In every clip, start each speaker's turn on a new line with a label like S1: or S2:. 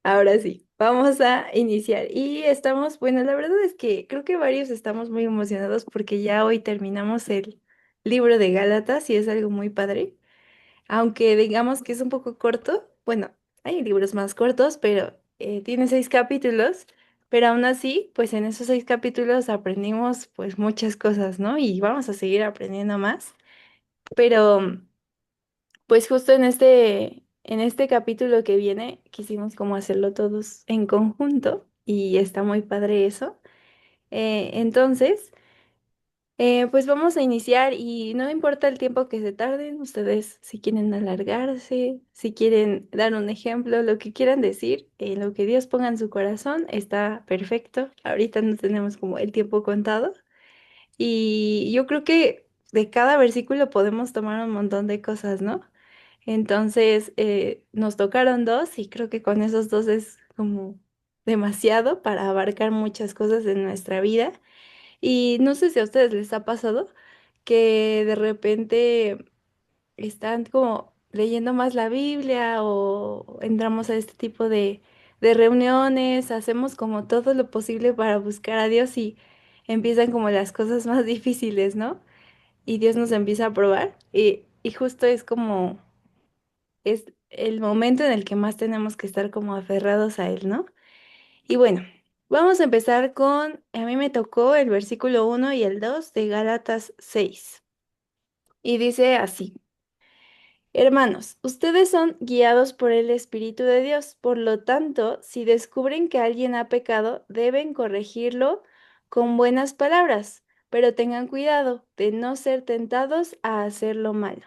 S1: Ahora sí, vamos a iniciar. Y estamos, bueno, la verdad es que creo que varios estamos muy emocionados porque ya hoy terminamos el libro de Gálatas y es algo muy padre. Aunque digamos que es un poco corto, bueno, hay libros más cortos, pero tiene 6 capítulos, pero aún así, pues en esos 6 capítulos aprendimos pues muchas cosas, ¿no? Y vamos a seguir aprendiendo más. Pero pues justo en este capítulo que viene, quisimos como hacerlo todos en conjunto y está muy padre eso. Entonces, pues vamos a iniciar y no importa el tiempo que se tarden, ustedes si quieren alargarse, si quieren dar un ejemplo, lo que quieran decir, lo que Dios ponga en su corazón está perfecto. Ahorita no tenemos como el tiempo contado y yo creo que de cada versículo podemos tomar un montón de cosas, ¿no? Entonces, nos tocaron dos y creo que con esos dos es como demasiado para abarcar muchas cosas en nuestra vida. Y no sé si a ustedes les ha pasado que de repente están como leyendo más la Biblia o entramos a este tipo de reuniones, hacemos como todo lo posible para buscar a Dios y empiezan como las cosas más difíciles, ¿no? Y Dios nos empieza a probar y justo es como es el momento en el que más tenemos que estar como aferrados a Él, ¿no? Y bueno, vamos a empezar a mí me tocó el versículo 1 y el 2 de Gálatas 6. Y dice así, hermanos, ustedes son guiados por el Espíritu de Dios, por lo tanto, si descubren que alguien ha pecado, deben corregirlo con buenas palabras, pero tengan cuidado de no ser tentados a hacer lo malo.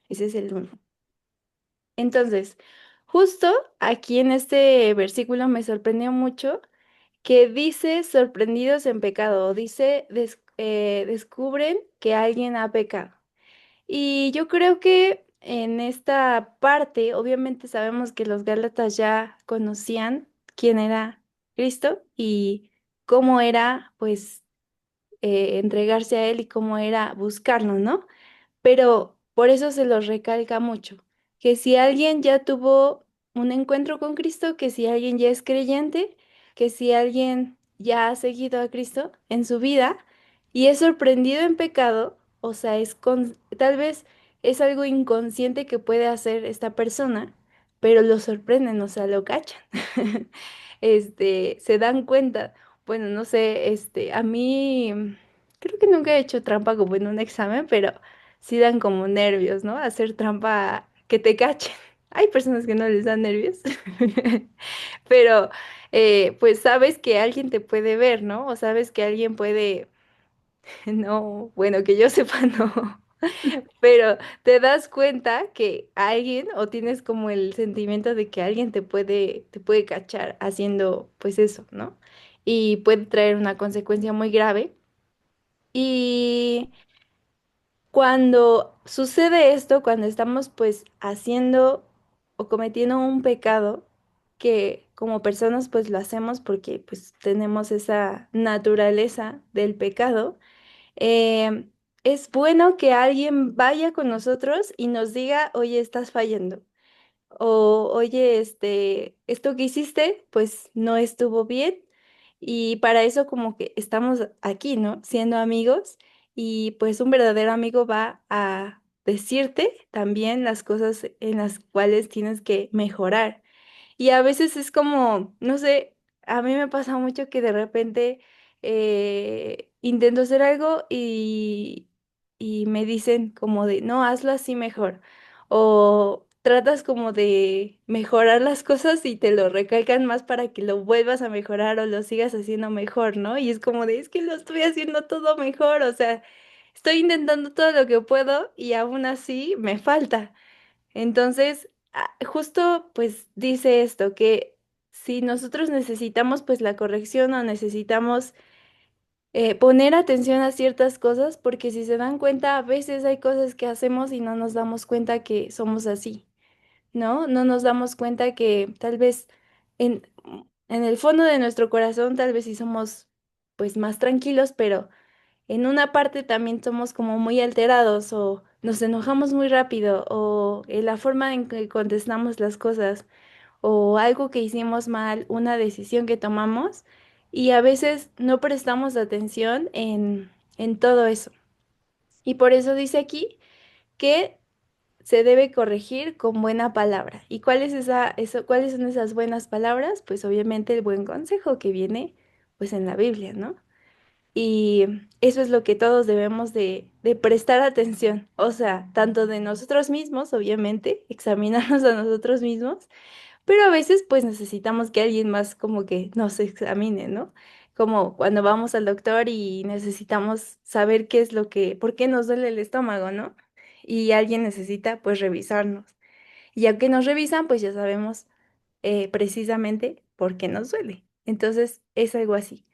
S1: Ese es el 1. Entonces, justo aquí en este versículo me sorprendió mucho que dice sorprendidos en pecado, o dice descubren que alguien ha pecado. Y yo creo que en esta parte, obviamente sabemos que los Gálatas ya conocían quién era Cristo y cómo era, pues, entregarse a Él y cómo era buscarlo, ¿no? Pero por eso se los recalca mucho, que si alguien ya tuvo un encuentro con Cristo, que si alguien ya es creyente, que si alguien ya ha seguido a Cristo en su vida y es sorprendido en pecado, o sea, tal vez es algo inconsciente que puede hacer esta persona, pero lo sorprenden, o sea, lo cachan. Se dan cuenta. Bueno, no sé, a mí creo que nunca he hecho trampa como en un examen, pero sí dan como nervios, ¿no? Hacer trampa que te cachen. Hay personas que no les dan nervios, pero pues sabes que alguien te puede ver, ¿no? O sabes que alguien puede, no, bueno, que yo sepa, no, pero te das cuenta que alguien o tienes como el sentimiento de que alguien te puede cachar haciendo pues eso, ¿no? Y puede traer una consecuencia muy grave. Y cuando sucede esto, cuando estamos pues haciendo o cometiendo un pecado, que como personas pues lo hacemos porque pues tenemos esa naturaleza del pecado, es bueno que alguien vaya con nosotros y nos diga, oye, estás fallando. O, oye, esto que hiciste, pues no estuvo bien. Y para eso como que estamos aquí, ¿no? Siendo amigos. Y pues un verdadero amigo va a decirte también las cosas en las cuales tienes que mejorar. Y a veces es como, no sé, a mí me pasa mucho que de repente intento hacer algo y me dicen como de, no, hazlo así mejor. O tratas como de mejorar las cosas y te lo recalcan más para que lo vuelvas a mejorar o lo sigas haciendo mejor, ¿no? Y es como de, es que lo estoy haciendo todo mejor, o sea, estoy intentando todo lo que puedo y aún así me falta. Entonces, justo pues dice esto, que si nosotros necesitamos pues la corrección o necesitamos poner atención a ciertas cosas, porque si se dan cuenta, a veces hay cosas que hacemos y no nos damos cuenta que somos así, ¿no? No nos damos cuenta que tal vez en, en el fondo de nuestro corazón, tal vez sí somos pues más tranquilos, pero en una parte también somos como muy alterados o nos enojamos muy rápido o en la forma en que contestamos las cosas o algo que hicimos mal, una decisión que tomamos y a veces no prestamos atención en todo eso. Y por eso dice aquí que se debe corregir con buena palabra. ¿Y cuál es cuáles son esas buenas palabras? Pues obviamente el buen consejo que viene pues en la Biblia, ¿no? Y eso es lo que todos debemos de prestar atención, o sea, tanto de nosotros mismos, obviamente, examinarnos a nosotros mismos, pero a veces pues necesitamos que alguien más como que nos examine, ¿no? Como cuando vamos al doctor y necesitamos saber qué es por qué nos duele el estómago, ¿no? Y alguien necesita pues revisarnos. Y ya que nos revisan, pues ya sabemos precisamente por qué nos duele. Entonces es algo así.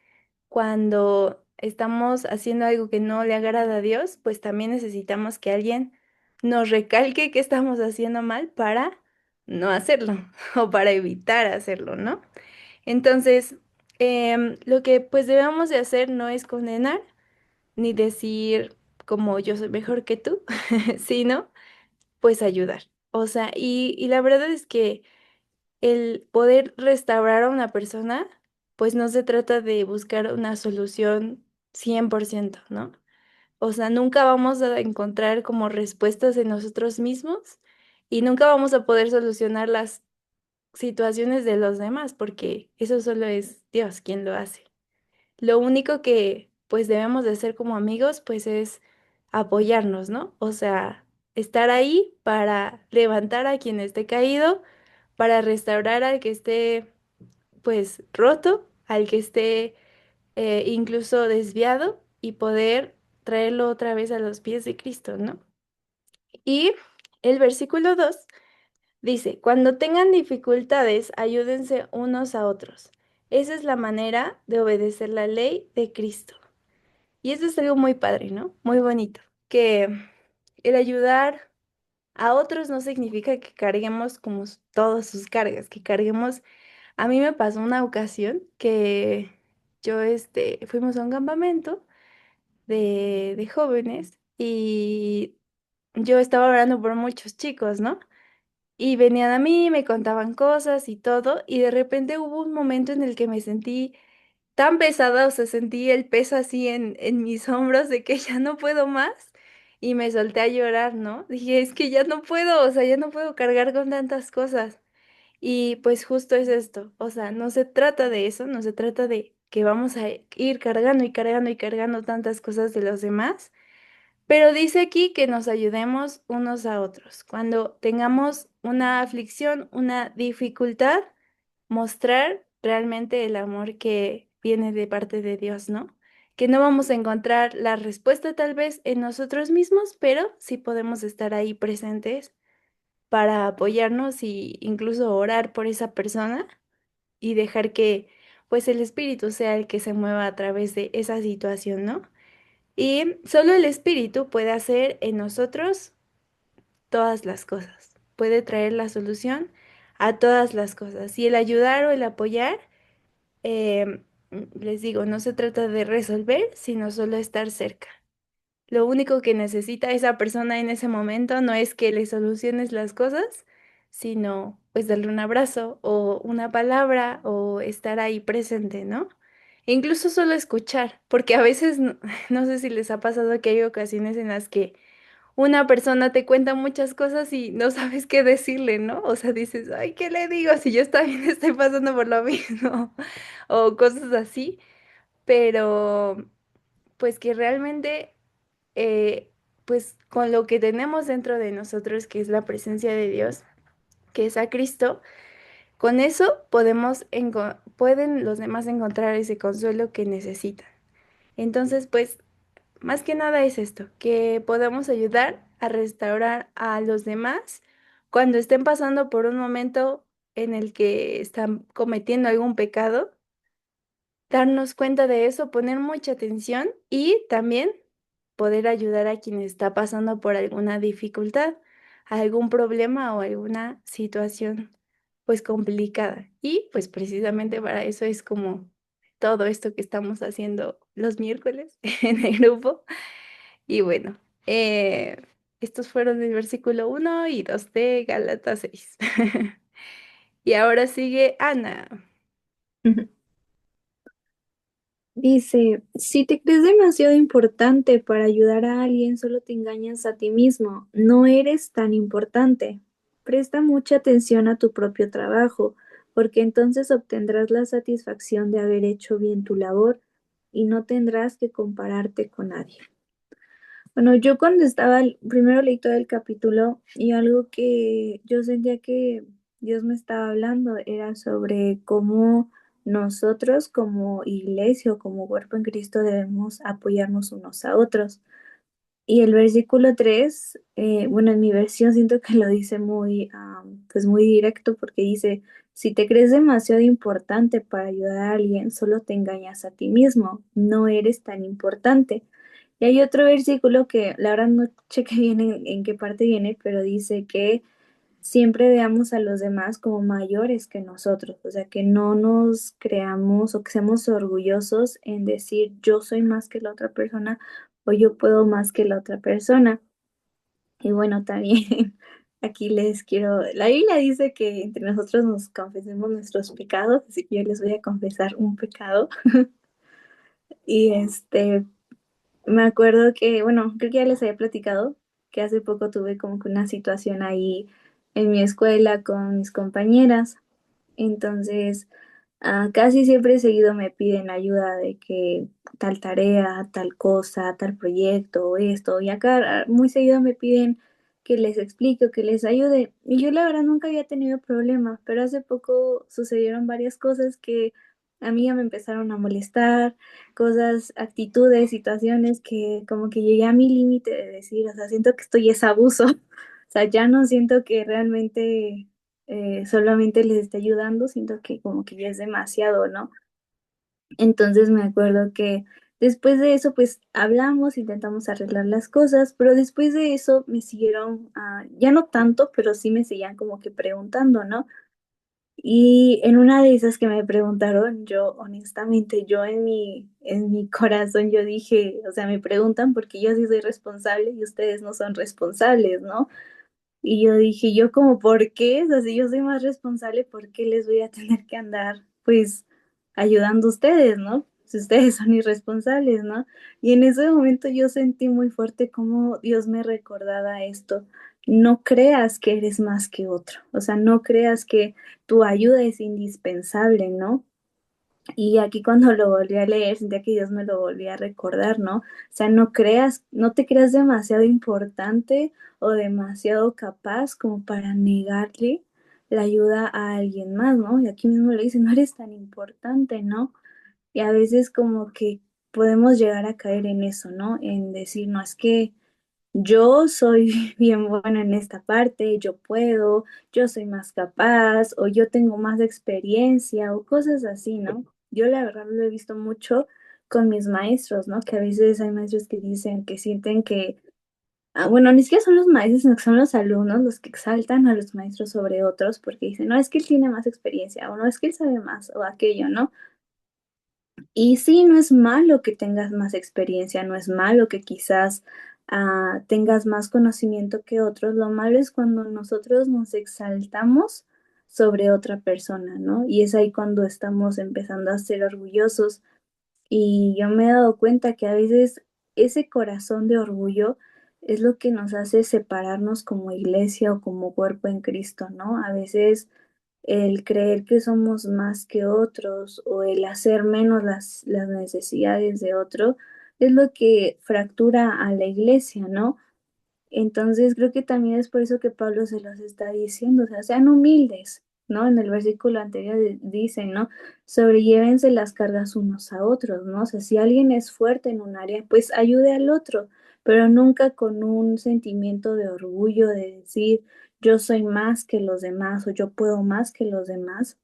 S1: Cuando estamos haciendo algo que no le agrada a Dios, pues también necesitamos que alguien nos recalque que estamos haciendo mal para no hacerlo o para evitar hacerlo, ¿no? Entonces, lo que pues debemos de hacer no es condenar ni decir como yo soy mejor que tú, sino pues ayudar. O sea, y la verdad es que el poder restaurar a una persona, pues no se trata de buscar una solución 100%, ¿no? O sea, nunca vamos a encontrar como respuestas en nosotros mismos y nunca vamos a poder solucionar las situaciones de los demás, porque eso solo es Dios quien lo hace. Lo único que pues debemos de hacer como amigos, pues es apoyarnos, ¿no? O sea, estar ahí para levantar a quien esté caído, para restaurar al que esté pues roto, al que esté incluso desviado y poder traerlo otra vez a los pies de Cristo, ¿no? Y el versículo 2 dice, cuando tengan dificultades, ayúdense unos a otros. Esa es la manera de obedecer la ley de Cristo. Y eso es algo muy padre, ¿no? Muy bonito. Que el ayudar a otros no significa que carguemos como todas sus cargas, que carguemos. A mí me pasó una ocasión que fuimos a un campamento de jóvenes y yo estaba orando por muchos chicos, ¿no? Y venían a mí, me contaban cosas y todo, y de repente hubo un momento en el que me sentí tan pesada, o sea, sentí el peso así en mis hombros de que ya no puedo más y me solté a llorar, ¿no? Dije, es que ya no puedo, o sea, ya no puedo cargar con tantas cosas. Y pues justo es esto, o sea, no se trata de eso, no se trata de que vamos a ir cargando y cargando y cargando tantas cosas de los demás, pero dice aquí que nos ayudemos unos a otros. Cuando tengamos una aflicción, una dificultad, mostrar realmente el amor que viene de parte de Dios, ¿no? Que no vamos a encontrar la respuesta tal vez en nosotros mismos, pero sí podemos estar ahí presentes para apoyarnos y incluso orar por esa persona y dejar que pues el Espíritu sea el que se mueva a través de esa situación, ¿no? Y solo el Espíritu puede hacer en nosotros todas las cosas, puede traer la solución a todas las cosas. Y el ayudar o el apoyar, eh, les digo, no se trata de resolver, sino solo estar cerca. Lo único que necesita esa persona en ese momento no es que le soluciones las cosas, sino pues darle un abrazo o una palabra o estar ahí presente, ¿no? E incluso solo escuchar, porque a veces no, no sé si les ha pasado que hay ocasiones en las que una persona te cuenta muchas cosas y no sabes qué decirle, ¿no? O sea, dices, ay, ¿qué le digo? Si yo también estoy pasando por lo mismo, o cosas así, pero pues que realmente eh, pues con lo que tenemos dentro de nosotros, que es la presencia de Dios, que es a Cristo, con eso pueden los demás encontrar ese consuelo que necesitan. Entonces, pues, más que nada es esto, que podamos ayudar a restaurar a los demás cuando estén pasando por un momento en el que están cometiendo algún pecado, darnos cuenta de eso, poner mucha atención y también poder ayudar a quien está pasando por alguna dificultad, algún problema o alguna situación pues complicada. Y pues precisamente para eso es como todo esto que estamos haciendo los miércoles en el grupo. Y bueno, eh, estos fueron el versículo 1 y 2 de Gálatas 6. Y ahora sigue Ana.
S2: Ujú. Dice, si te crees demasiado importante para ayudar a alguien, solo te engañas a ti mismo. No eres tan importante. Presta mucha atención a tu propio trabajo, porque entonces obtendrás la satisfacción de haber hecho bien tu labor y no tendrás que compararte con nadie. Bueno, yo cuando estaba, primero leí todo el capítulo y algo que yo sentía que Dios me estaba hablando era sobre cómo nosotros como iglesia o como cuerpo en Cristo debemos apoyarnos unos a otros. Y el versículo 3 bueno, en mi versión siento que lo dice muy, pues muy directo porque dice, si te crees demasiado importante para ayudar a alguien, solo te engañas a ti mismo, no eres tan importante. Y hay otro versículo que la verdad no chequé bien en qué parte viene, pero dice que siempre veamos a los demás como mayores que nosotros, o sea, que no nos creamos o que seamos orgullosos en decir yo soy más que la otra persona o yo puedo más que la otra persona. Y bueno, también aquí les quiero, la Biblia dice que entre nosotros nos confesemos nuestros pecados, así que yo les voy a confesar un pecado. Y me acuerdo que, bueno, creo que ya les había platicado que hace poco tuve como que una situación ahí en mi escuela con mis compañeras. Entonces, casi siempre seguido me piden ayuda de que tal tarea, tal cosa, tal proyecto, o esto, y acá muy seguido me piden que les explique o que les ayude. Y yo la verdad nunca había tenido problemas, pero hace poco sucedieron varias cosas que a mí ya me empezaron a molestar, cosas, actitudes, situaciones que como que llegué a mi límite de decir, o sea, siento que esto ya es abuso. O sea, ya no siento que realmente solamente les esté ayudando, siento que como que ya es demasiado, ¿no? Entonces me acuerdo que después de eso, pues hablamos, intentamos arreglar las cosas, pero después de eso me siguieron, ya no tanto, pero sí me seguían como que preguntando, ¿no? Y en una de esas que me preguntaron, yo honestamente, yo en mi corazón, yo dije, o sea, me preguntan porque yo sí soy responsable y ustedes no son responsables, ¿no? Y yo dije, yo como, ¿por qué? O sea, si yo soy más responsable, ¿por qué les voy a tener que andar, pues, ayudando a ustedes, ¿no? Si ustedes son irresponsables, ¿no? Y en ese momento yo sentí muy fuerte cómo Dios me recordaba esto. No creas que eres más que otro, o sea, no creas que tu ayuda es indispensable, ¿no? Y aquí cuando lo volví a leer, sentía que Dios me lo volvía a recordar, ¿no? O sea, no creas, no te creas demasiado importante o demasiado capaz como para negarle la ayuda a alguien más, ¿no? Y aquí mismo le dice, no eres tan importante, ¿no? Y a veces como que podemos llegar a caer en eso, ¿no? En decir, no, es que yo soy bien buena en esta parte, yo puedo, yo soy más capaz o yo tengo más experiencia o cosas así, ¿no? Yo la verdad lo he visto mucho con mis maestros, ¿no? Que a veces hay maestros que dicen que sienten que, bueno, ni siquiera son los maestros, sino que son los alumnos los que exaltan a los maestros sobre otros porque dicen, no, es que él tiene más experiencia o no, es que él sabe más o aquello, ¿no? Y sí, no es malo que tengas más experiencia, no es malo que quizás tengas más conocimiento que otros. Lo malo es cuando nosotros nos exaltamos sobre otra persona, ¿no? Y es ahí cuando estamos empezando a ser orgullosos. Y yo me he dado cuenta que a veces ese corazón de orgullo es lo que nos hace separarnos como iglesia o como cuerpo en Cristo, ¿no? A veces el creer que somos más que otros o el hacer menos las necesidades de otro es lo que fractura a la iglesia, ¿no? Entonces creo que también es por eso que Pablo se los está diciendo, o sea, sean humildes, ¿no? En el versículo anterior dice, ¿no? Sobrellévense las cargas unos a otros, ¿no? O sea, si alguien es fuerte en un área, pues ayude al otro, pero nunca con un sentimiento de orgullo de decir, yo soy más que los demás o yo puedo más que los demás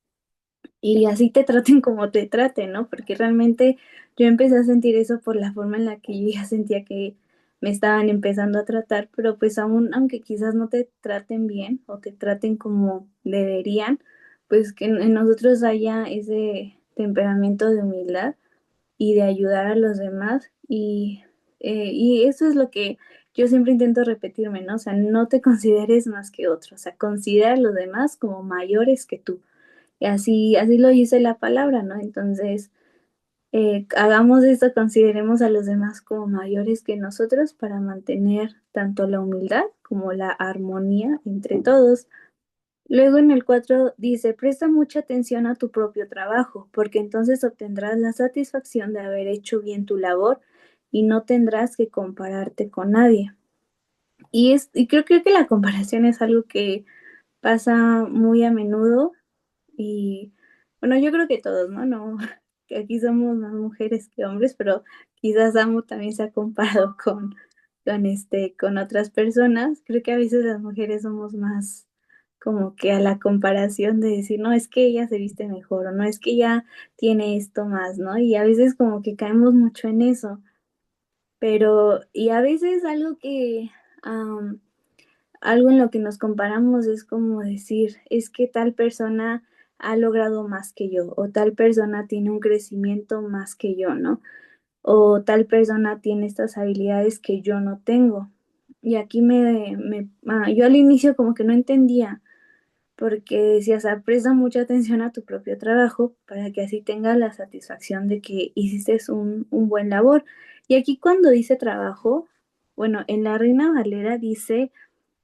S2: y así te traten como te traten, ¿no? Porque realmente yo empecé a sentir eso por la forma en la que yo ya sentía que me estaban empezando a tratar, pero pues aún, aunque quizás no te traten bien o te traten como deberían, pues que en nosotros haya temperamento de humildad y de ayudar a los demás. Y eso es lo que yo siempre intento repetirme, ¿no? O sea, no te consideres más que otro, o sea, considera a los demás como mayores que tú. Y así lo dice la palabra, ¿no? Entonces, hagamos esto, consideremos a los demás como mayores que nosotros para mantener tanto la humildad como la armonía entre todos. Luego en el 4 dice, presta mucha atención a tu propio trabajo, porque entonces obtendrás la satisfacción de haber hecho bien tu labor y no tendrás que compararte con nadie. Y creo que la comparación es algo que pasa muy a menudo y bueno, yo creo que todos, ¿no? No, que aquí somos más mujeres que hombres, pero quizás Amo también se ha comparado con otras personas. Creo que a veces las mujeres somos más como que a la comparación de decir, no, es que ella se viste mejor o no, es que ella tiene esto más, ¿no? Y a veces como que caemos mucho en eso, pero, y a veces am, algo en lo que nos comparamos es como decir, es que tal persona ha logrado más que yo, o tal persona tiene un crecimiento más que yo, ¿no? O tal persona tiene estas habilidades que yo no tengo. Y aquí yo al inicio como que no entendía, porque decía, o sea, presta mucha atención a tu propio trabajo para que así tengas la satisfacción de que hiciste un buen labor. Y aquí cuando dice trabajo, bueno, en la Reina Valera dice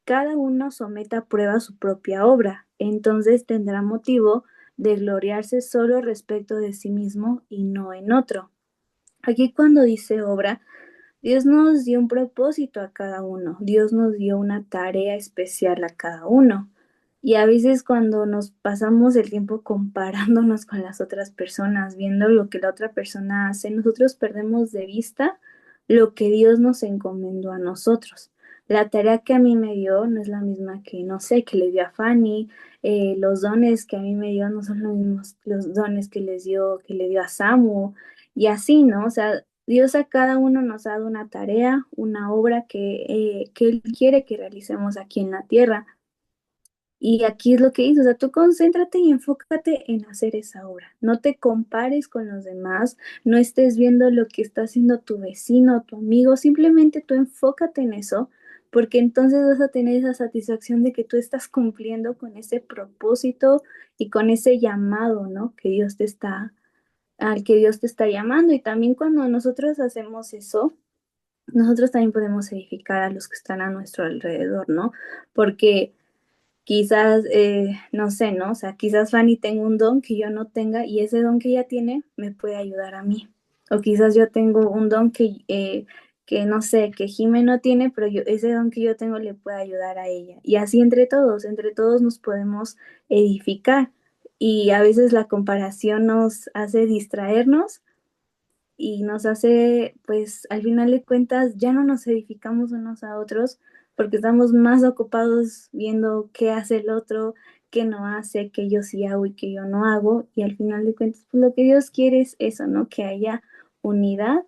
S2: cada uno someta a prueba su propia obra, entonces tendrá motivo de gloriarse solo respecto de sí mismo y no en otro. Aquí cuando dice obra, Dios nos dio un propósito a cada uno, Dios nos dio una tarea especial a cada uno. Y a veces cuando nos pasamos el tiempo comparándonos con las otras personas, viendo lo que la otra persona hace, nosotros perdemos de vista lo que Dios nos encomendó a nosotros. La tarea que a mí me dio no es la misma que, no sé, que le dio a Fanny. Los dones que a mí me dio no son los mismos los dones que le dio a Samu, y así, ¿no? O sea, Dios a cada uno nos ha dado una tarea, una obra que Él quiere que realicemos aquí en la tierra. Y aquí es lo que hizo, o sea, tú concéntrate y enfócate en hacer esa obra. No te compares con los demás, no estés viendo lo que está haciendo tu vecino, tu amigo, simplemente tú enfócate en eso, porque entonces vas a tener esa satisfacción de que tú estás cumpliendo con ese propósito y con ese llamado, ¿no? Al que Dios te está llamando. Y también cuando nosotros hacemos eso, nosotros también podemos edificar a los que están a nuestro alrededor, ¿no? Porque quizás, no sé, ¿no? O sea, quizás Fanny tenga un don que yo no tenga y ese don que ella tiene me puede ayudar a mí. O quizás yo tengo un don que no sé, que Jime no tiene, pero ese don que yo tengo le puede ayudar a ella. Y así entre todos nos podemos edificar. Y a veces la comparación nos hace distraernos y nos hace, pues al final de cuentas, ya no nos edificamos unos a otros porque estamos más ocupados viendo qué hace el otro, qué no hace, qué yo sí hago y qué yo no hago. Y al final de cuentas, pues lo que Dios quiere es eso, ¿no? Que haya unidad,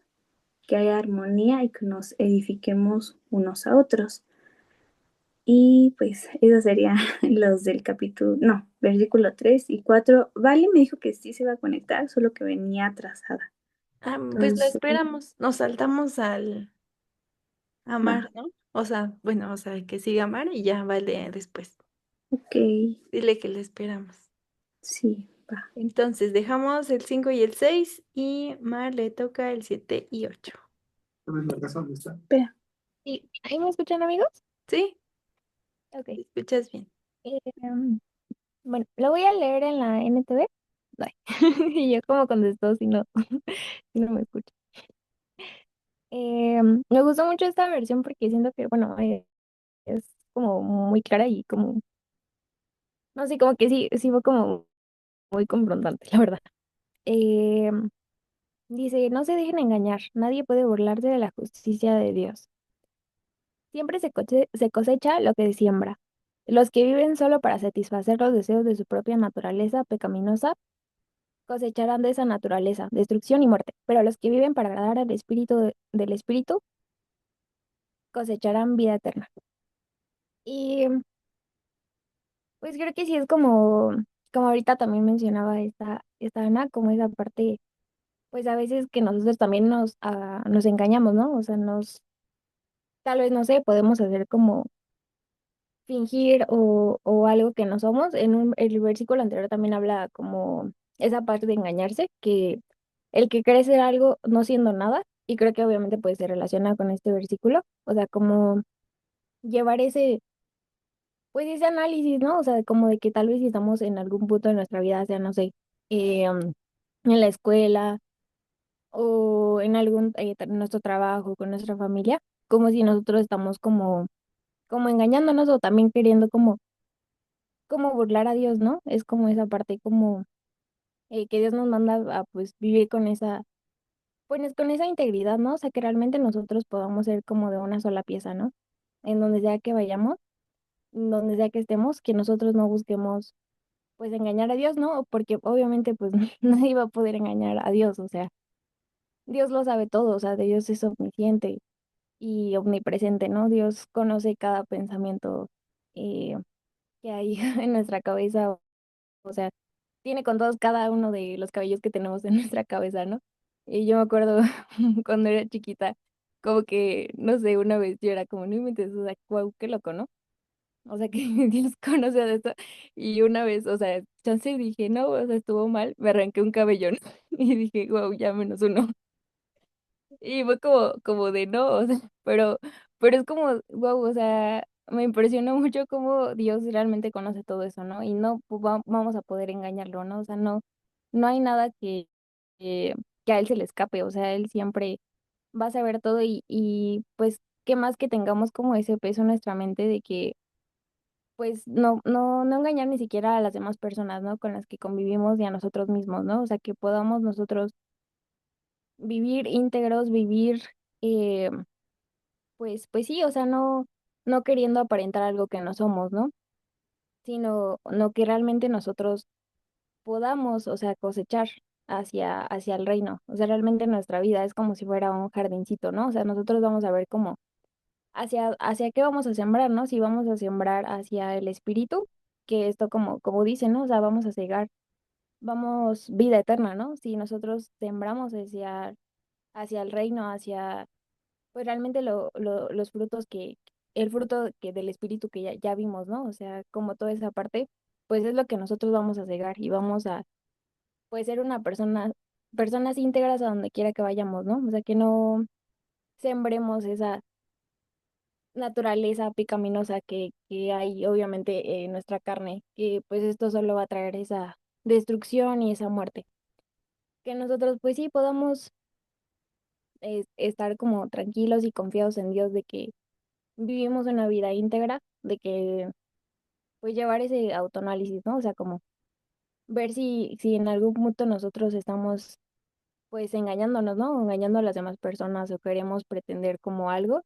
S2: que haya armonía y que nos edifiquemos unos a otros. Y pues esos serían los del capítulo, no, versículo 3 y 4. Vale me dijo que sí se va a conectar, solo que venía atrasada.
S1: Ah, pues la
S2: Entonces,
S1: esperamos. Nos saltamos al
S2: va.
S1: Amar, ¿no? O sea, bueno, o sea, que siga Amar y ya vale después.
S2: Ok,
S1: Dile que la esperamos.
S2: sí, va.
S1: Entonces, dejamos el 5 y el 6 y Mar le toca el 7 y 8.
S2: Espera.
S3: Sí, ¿ahí me escuchan, amigos?
S1: ¿Sí?
S3: Ok.
S1: ¿Te escuchas bien?
S3: Em, bueno, lo voy a leer en la NTV. Ay, y yo como contestó si no, si no me escucho. Me gustó mucho esta versión porque siento que, bueno, es como muy clara y como, no sé, como que sí, sí fue como muy confrontante, la verdad. Em, Dice, no se dejen engañar, nadie puede burlarse de la justicia de Dios. Siempre se cosecha lo que se siembra. Los que viven solo para satisfacer los deseos de su propia naturaleza pecaminosa cosecharán de esa naturaleza, destrucción y muerte. Pero los que viven para agradar al espíritu del espíritu cosecharán vida eterna. Y pues creo que sí es como como ahorita también mencionaba esta Ana, como esa parte, pues a veces que nosotros también nos engañamos, ¿no? O sea, tal vez, no sé, podemos hacer como fingir o algo que no somos. El versículo anterior también habla como esa parte de engañarse, que el que cree ser algo no siendo nada, y creo que obviamente puede ser relacionado con este versículo, o sea, como llevar pues ese análisis, ¿no? O sea, como de que tal vez si estamos en algún punto de nuestra vida, sea, no sé, en la escuela o en nuestro trabajo, con nuestra familia, como si nosotros estamos como engañándonos o también queriendo como burlar a Dios, ¿no? Es como esa parte como que Dios nos manda a pues vivir pues con esa integridad, ¿no? O sea, que realmente nosotros podamos ser como de una sola pieza, ¿no? En donde sea que vayamos, en donde sea que estemos, que nosotros no busquemos pues engañar a Dios, ¿no? Porque obviamente pues nadie va a poder engañar a Dios, o sea, Dios lo sabe todo, o sea, Dios es omnisciente y omnipresente, ¿no? Dios conoce cada pensamiento eh, que hay en nuestra cabeza, o sea, tiene contados cada uno de los cabellos que tenemos en nuestra cabeza, ¿no? Y yo me acuerdo cuando era chiquita, como que, no sé, una vez yo era como, no inventes, o sea, guau, qué loco, ¿no? O sea, que Dios conoce de esto. Y una vez, o sea, chance dije, no, o sea, estuvo mal, me arranqué un cabello, ¿no? Y dije, wow, ya menos uno. Y fue como de no, o sea, pero es como, wow, o sea, me impresionó mucho cómo Dios realmente conoce todo eso, ¿no? Y no pues, vamos a poder engañarlo, ¿no? O sea, no hay nada que, que a él se le escape, o sea, él siempre va a saber todo y pues, qué más que tengamos como ese peso en nuestra mente de que pues no engañar ni siquiera a las demás personas, ¿no? Con las que convivimos y a nosotros mismos, ¿no? O sea, que podamos nosotros vivir íntegros, vivir, eh, pues sí, o sea, no queriendo aparentar algo que no somos, ¿no? Sino no que realmente nosotros podamos, o sea, cosechar hacia el reino. O sea, realmente nuestra vida es como si fuera un jardincito, ¿no? O sea, nosotros vamos a ver cómo hacia qué vamos a sembrar, ¿no? Si vamos a sembrar hacia el espíritu, que esto como dice, ¿no? O sea, vamos a cegar, vamos vida eterna, ¿no? Si nosotros sembramos hacia el reino, pues realmente los frutos el fruto que del espíritu que ya vimos, ¿no? O sea, como toda esa parte, pues es lo que nosotros vamos a cegar y vamos a, pues, ser personas íntegras a donde quiera que vayamos, ¿no? O sea, que no sembremos esa naturaleza pecaminosa que hay obviamente en nuestra carne, que pues esto solo va a traer esa destrucción y esa muerte. Que nosotros pues sí podamos estar como tranquilos y confiados en Dios de que vivimos una vida íntegra, de que pues llevar ese autoanálisis, ¿no? O sea, como ver si en algún punto nosotros estamos pues engañándonos, ¿no? Engañando a las demás personas o queremos pretender como algo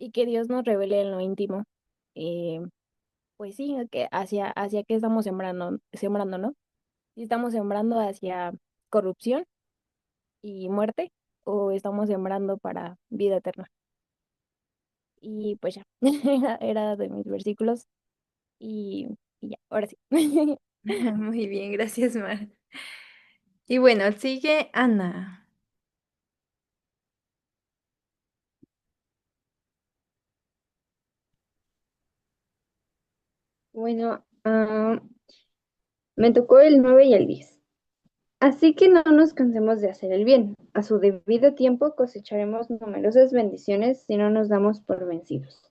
S3: y que Dios nos revele en lo íntimo. eh, pues sí, que hacia qué estamos sembrando, ¿no? Si estamos sembrando hacia corrupción y muerte o estamos sembrando para vida eterna. Y pues ya, era de mis versículos y ya, ahora sí.
S1: Muy bien, gracias, Mar. Y bueno, sigue Ana.
S2: Bueno, me tocó el 9 y el 10. Así que no nos cansemos de hacer el bien. A su debido tiempo cosecharemos numerosas bendiciones si no nos damos por vencidos.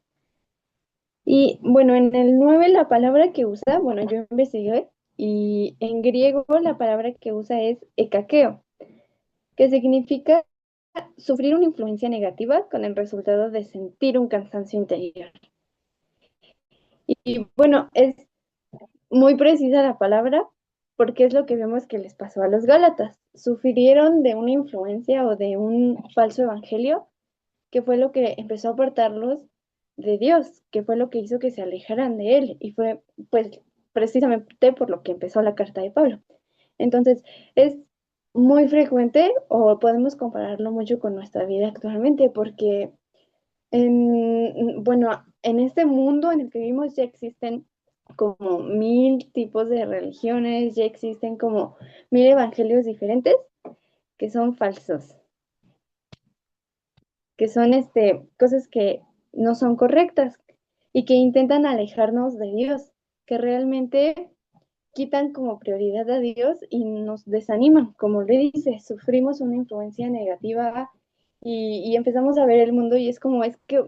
S2: Y bueno, en el 9 la palabra que usa, bueno, yo investigué y en griego la palabra que usa es ekakeo, que significa sufrir una influencia negativa con el resultado de sentir un cansancio interior. Y bueno, es muy precisa la palabra porque es lo que vemos que les pasó a los Gálatas. Sufrieron de una influencia o de un falso evangelio que fue lo que empezó a apartarlos de Dios, que fue lo que hizo que se alejaran de Él y fue pues precisamente por lo que empezó la carta de Pablo. Entonces, es muy frecuente o podemos compararlo mucho con nuestra vida actualmente porque bueno, en este mundo en el que vivimos ya existen como 1000 tipos de religiones, ya existen como 1000 evangelios diferentes que son falsos, que son cosas que no son correctas y que intentan alejarnos de Dios, que realmente quitan como prioridad a Dios y nos desaniman. Como le dice, sufrimos una influencia negativa y empezamos a ver el mundo y es como, es que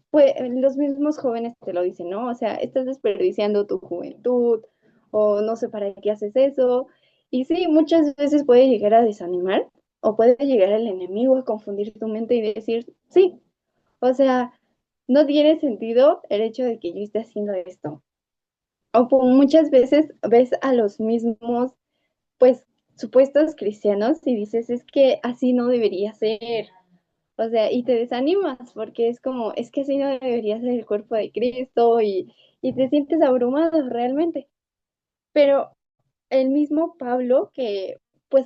S2: pues, los mismos jóvenes te lo dicen, ¿no? O sea, estás desperdiciando tu juventud o no sé para qué haces eso. Y sí, muchas veces puede llegar a desanimar o puede llegar el enemigo a confundir tu mente y decir, sí, o sea, no tiene sentido el hecho de que yo esté haciendo esto. O muchas veces ves a los mismos, pues, supuestos cristianos y dices, es que así no debería ser. O sea, y te desanimas porque es como, es que así no debería ser el cuerpo de Cristo y te sientes abrumado realmente. Pero el mismo Pablo que, pues,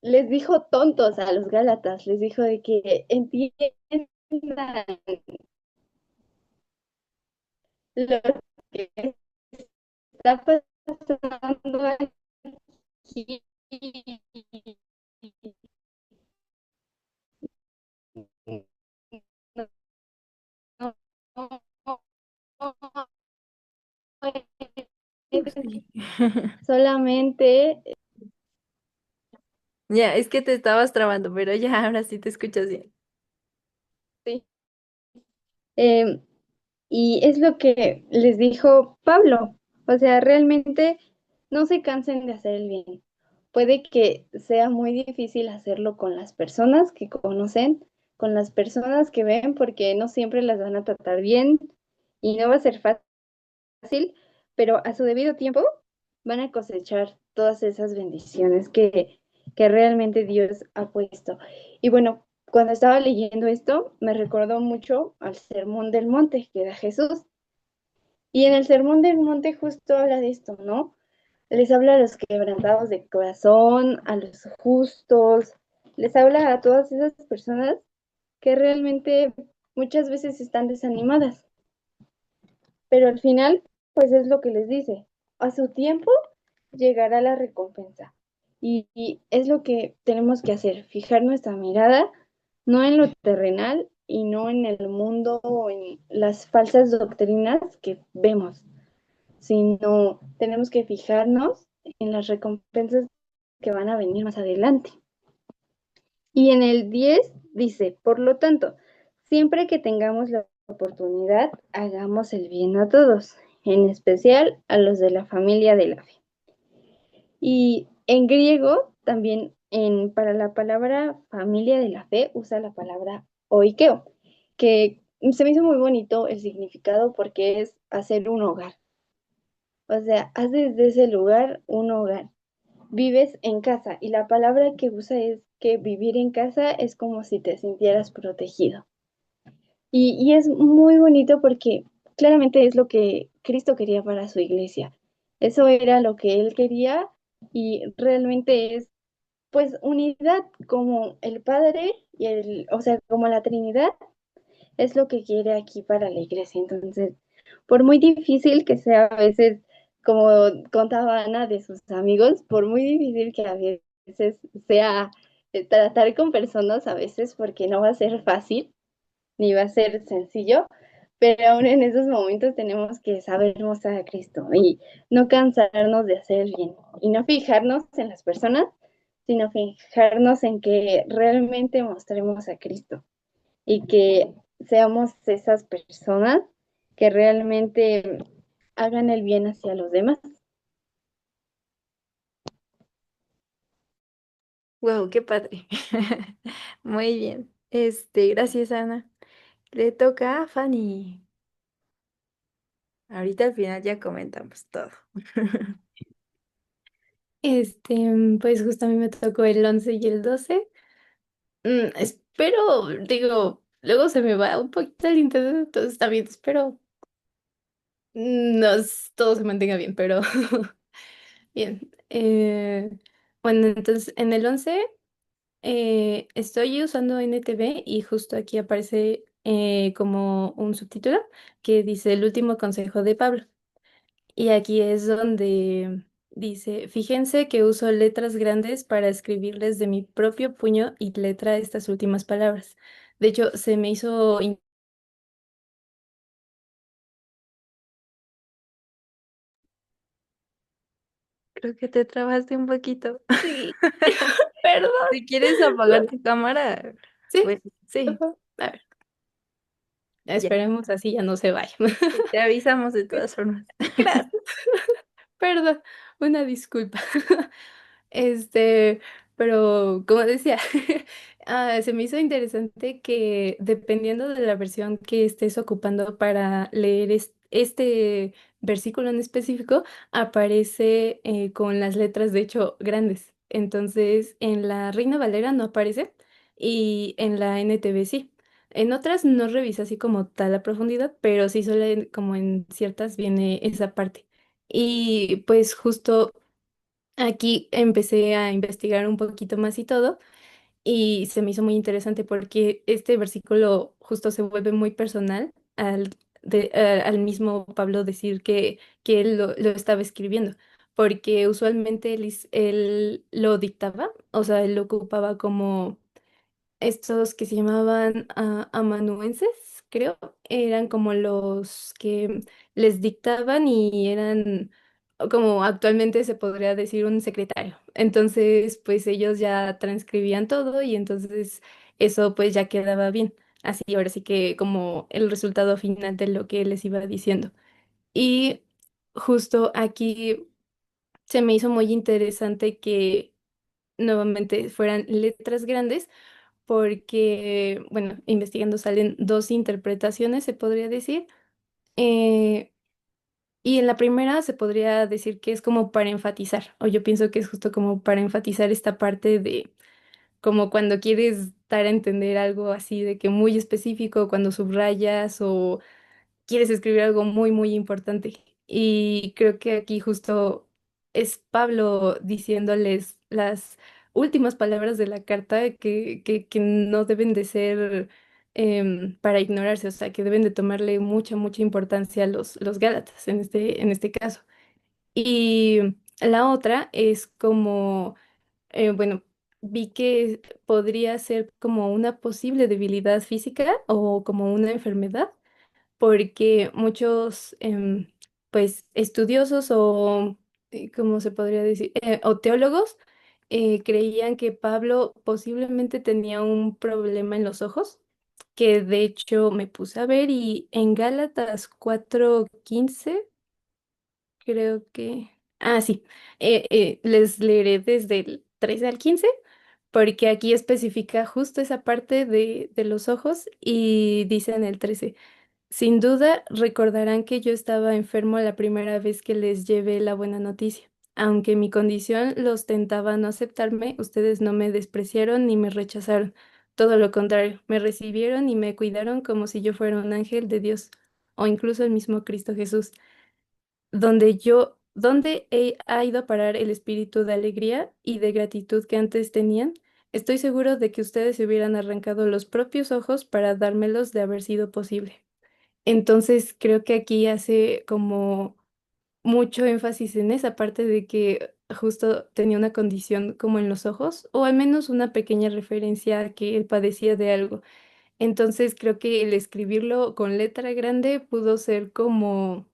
S2: les dijo tontos a los Gálatas, les dijo de que entiendan lo que está pasando aquí. No, no, no,
S1: Sí.
S2: solamente,
S1: Ya, es que te estabas trabando, pero ya ahora sí te escuchas bien.
S2: sí. Eh, y es lo que les dijo Pablo. O sea, realmente no se cansen de hacer el bien. Puede que sea muy difícil hacerlo con las personas que conocen, con las personas que ven, porque no siempre las van a tratar bien y no va a ser fácil, pero a su debido tiempo van a cosechar todas esas bendiciones que realmente Dios ha puesto. Y bueno, cuando estaba leyendo esto, me recordó mucho al Sermón del Monte que da Jesús. Y en el Sermón del Monte justo habla de esto, ¿no? Les habla a los quebrantados de corazón, a los justos, les habla a todas esas personas que realmente muchas veces están desanimadas, pero al final, pues es lo que les dice, a su tiempo llegará la recompensa. Y es lo que tenemos que hacer, fijar nuestra mirada no en lo terrenal y no en el mundo o en las falsas doctrinas que vemos, sino tenemos que fijarnos en las recompensas que van a venir más adelante. Y en el 10 dice, por lo tanto, siempre que tengamos la oportunidad, hagamos el bien a todos, en especial a los de la familia de la fe. Y en griego, también para la palabra familia de la fe, usa la palabra oikeo, que se me hizo muy bonito el significado porque es hacer un hogar. O sea, haces de ese lugar un hogar. Vives en casa y la palabra que usa es que vivir en casa es como si te sintieras protegido. Y es muy bonito porque claramente es lo que Cristo quería para su iglesia. Eso era lo que él quería y realmente es pues unidad como el Padre y o sea, como la Trinidad es lo que quiere aquí para la iglesia. Entonces, por muy difícil que sea a veces, como contaba Ana de sus amigos, por muy difícil que a veces sea tratar con personas a veces, porque no va a ser fácil ni va a ser sencillo, pero aún en esos momentos tenemos que saber mostrar a Cristo y no cansarnos de hacer el bien y no fijarnos en las personas, sino fijarnos en que realmente mostremos a Cristo y que seamos esas personas que realmente hagan el bien hacia los demás.
S1: Wow, qué padre. Muy bien. Gracias, Ana. Le toca a Fanny. Ahorita al final ya comentamos todo.
S3: Pues justo a mí me tocó el 11 y el 12. Espero, digo, luego se me va un poquito el internet, entonces también espero todo se mantenga bien, pero bien. Bueno, entonces en el 11 estoy usando NTV y justo aquí aparece como un subtítulo que dice el último consejo de Pablo.
S4: Y aquí es donde dice, fíjense que uso letras grandes para escribirles de mi propio puño y letra estas últimas palabras. De hecho, se me hizo...
S1: Creo que te trabaste un poquito.
S4: Sí, perdón.
S1: Si quieres apagar tu cámara,
S4: Sí,
S1: bueno,
S4: sí. A ver,
S1: ya,
S4: esperemos así ya no se vaya.
S1: sí, te avisamos de todas formas.
S4: Gracias. Perdón, una disculpa. Este, pero como decía, se me hizo interesante que dependiendo de la versión que estés ocupando para leer este versículo en específico, aparece con las letras de hecho grandes. Entonces, en la Reina Valera no aparece y en la NTV sí. En otras no revisa así como tal la profundidad, pero sí suele como en ciertas viene esa parte. Y pues justo aquí empecé a investigar un poquito más y todo, y se me hizo muy interesante porque este versículo justo se vuelve muy personal al mismo Pablo decir que él lo estaba escribiendo, porque usualmente él lo dictaba, o sea, él lo ocupaba como estos que se llamaban amanuenses, creo, eran como los que les dictaban y eran como actualmente se podría decir un secretario. Entonces, pues ellos ya transcribían todo y entonces eso pues ya quedaba bien. Así, ahora sí que como el resultado final de lo que les iba diciendo. Y justo aquí se me hizo muy interesante que nuevamente fueran letras grandes porque, bueno, investigando salen dos interpretaciones, se podría decir. eh, y en la primera se podría decir que es como para enfatizar, o yo pienso que es justo como para enfatizar esta parte de como cuando quieres dar a entender algo así de que muy específico, cuando subrayas o quieres escribir algo muy, muy importante. Y creo que aquí justo es Pablo diciéndoles las últimas palabras de la carta que no deben de ser para ignorarse, o sea, que deben de tomarle mucha, mucha importancia a los Gálatas en este caso. Y la otra es como, bueno, vi que podría ser como una posible debilidad física o como una enfermedad porque muchos, pues, estudiosos o, ¿cómo se podría decir? O teólogos creían que Pablo posiblemente tenía un problema en los ojos, que de hecho me puse a ver y en Gálatas 4:15 creo que... Ah, sí, les leeré desde el 13 al 15 porque aquí especifica justo esa parte de los ojos y dice en el 13. Sin duda recordarán que yo estaba enfermo la primera vez que les llevé la buena noticia. Aunque mi condición los tentaba a no aceptarme, ustedes no me despreciaron ni me rechazaron. Todo lo contrario, me recibieron y me cuidaron como si yo fuera un ángel de Dios, o incluso el mismo Cristo Jesús. ¿Dónde ha ido a parar el espíritu de alegría y de gratitud que antes tenían? Estoy seguro de que ustedes se hubieran arrancado los propios ojos para dármelos de haber sido posible. Entonces creo que aquí hace como mucho énfasis en esa parte de que justo tenía una condición como en los ojos, o al menos una pequeña referencia a que él padecía de algo. Entonces creo que el escribirlo con letra grande pudo ser como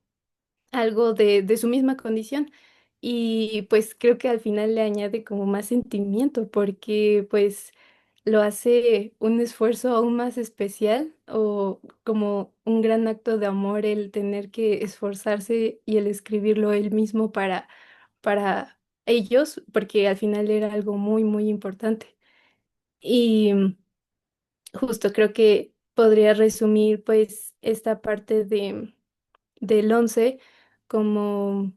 S4: algo de su misma condición. Y pues creo que al final le añade como más sentimiento porque pues lo hace un esfuerzo aún más especial o como un gran acto de amor el tener que esforzarse y el escribirlo él mismo para ellos, porque al final era algo muy, muy importante. Y justo creo que podría resumir pues esta parte del 11 como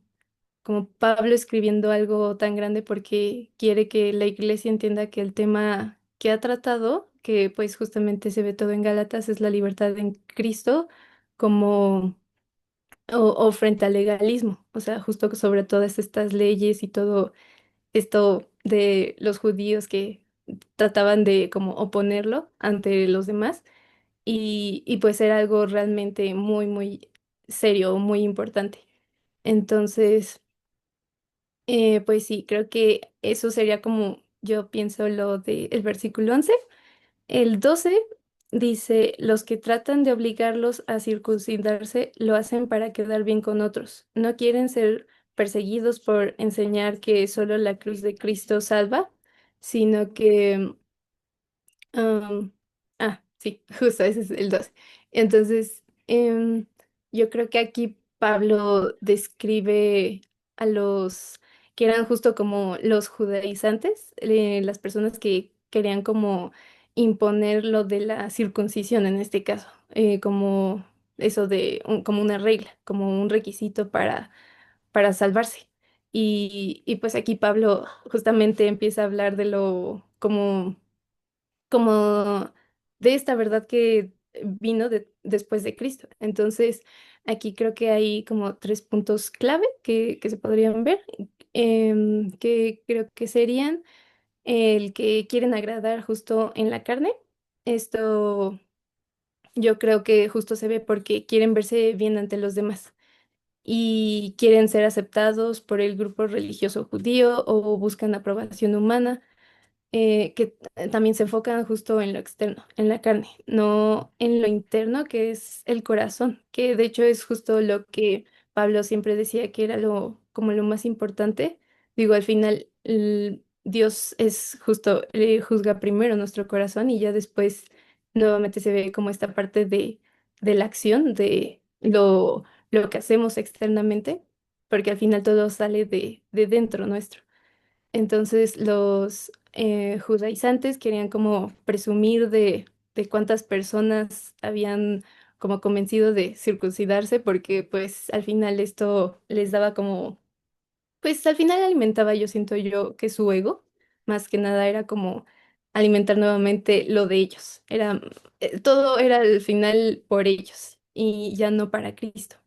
S4: como Pablo escribiendo algo tan grande porque quiere que la iglesia entienda que el tema que ha tratado, que pues justamente se ve todo en Gálatas, es la libertad en Cristo como o frente al legalismo, o sea, justo sobre todas estas leyes y todo esto de los judíos que trataban de como oponerlo ante los demás y pues era algo realmente muy, muy serio, muy importante. Entonces, pues sí, creo que eso sería como yo pienso lo del versículo 11. El 12 dice, los que tratan de obligarlos a circuncidarse lo hacen para quedar bien con otros. No quieren ser perseguidos por enseñar que solo la cruz de Cristo salva, sino que Am, sí, justo ese es el 12. Entonces, yo creo que aquí Pablo describe a los que eran justo como los judaizantes, las personas que querían como imponer lo de la circuncisión en este caso, como eso de como una regla, como un requisito para salvarse. Y pues aquí Pablo justamente empieza a hablar de lo como de esta verdad que vino después de Cristo. Entonces, aquí creo que hay como tres puntos clave que se podrían ver, que creo que serían el que quieren agradar justo en la carne. Esto yo creo que justo se ve porque quieren verse bien ante los demás y quieren ser aceptados por el grupo religioso judío o buscan aprobación humana, que también se enfocan justo en lo externo, en la carne, no en lo interno, que es el corazón, que de hecho es justo lo que Pablo siempre decía que era como lo más importante. Digo, al final, Dios es justo, juzga primero nuestro corazón y ya después nuevamente se ve como esta parte de la acción, de lo que hacemos externamente, porque al final todo sale de dentro nuestro. Entonces los judaizantes querían como presumir de cuántas personas habían como convencido de circuncidarse porque pues al final esto les daba como, pues al final alimentaba, yo siento yo, que su ego, más que nada era como alimentar nuevamente lo de ellos. Era, todo era al final por ellos y ya no para Cristo.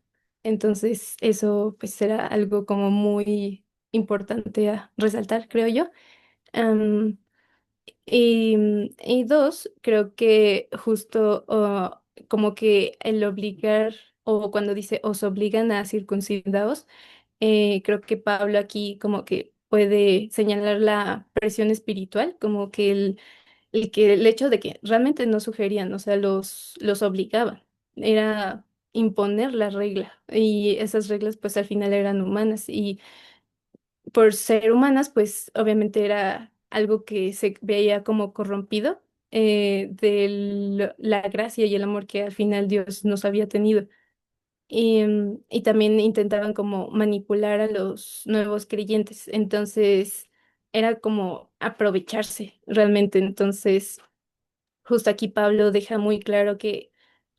S4: Entonces eso pues era algo como muy importante a resaltar, creo yo. Am, y dos, creo que justo como que el obligar, o cuando dice os obligan a circuncidaos, creo que Pablo aquí como que puede señalar la presión espiritual, como que el hecho de que realmente no sugerían, o sea, los obligaban, era imponer la regla, y esas reglas pues al final eran humanas, y por ser humanas, pues obviamente era algo que se veía como corrompido, de la gracia y el amor que al final Dios nos había tenido. Y también intentaban como manipular a los nuevos creyentes. Entonces era como aprovecharse realmente. Entonces, justo aquí Pablo deja muy claro que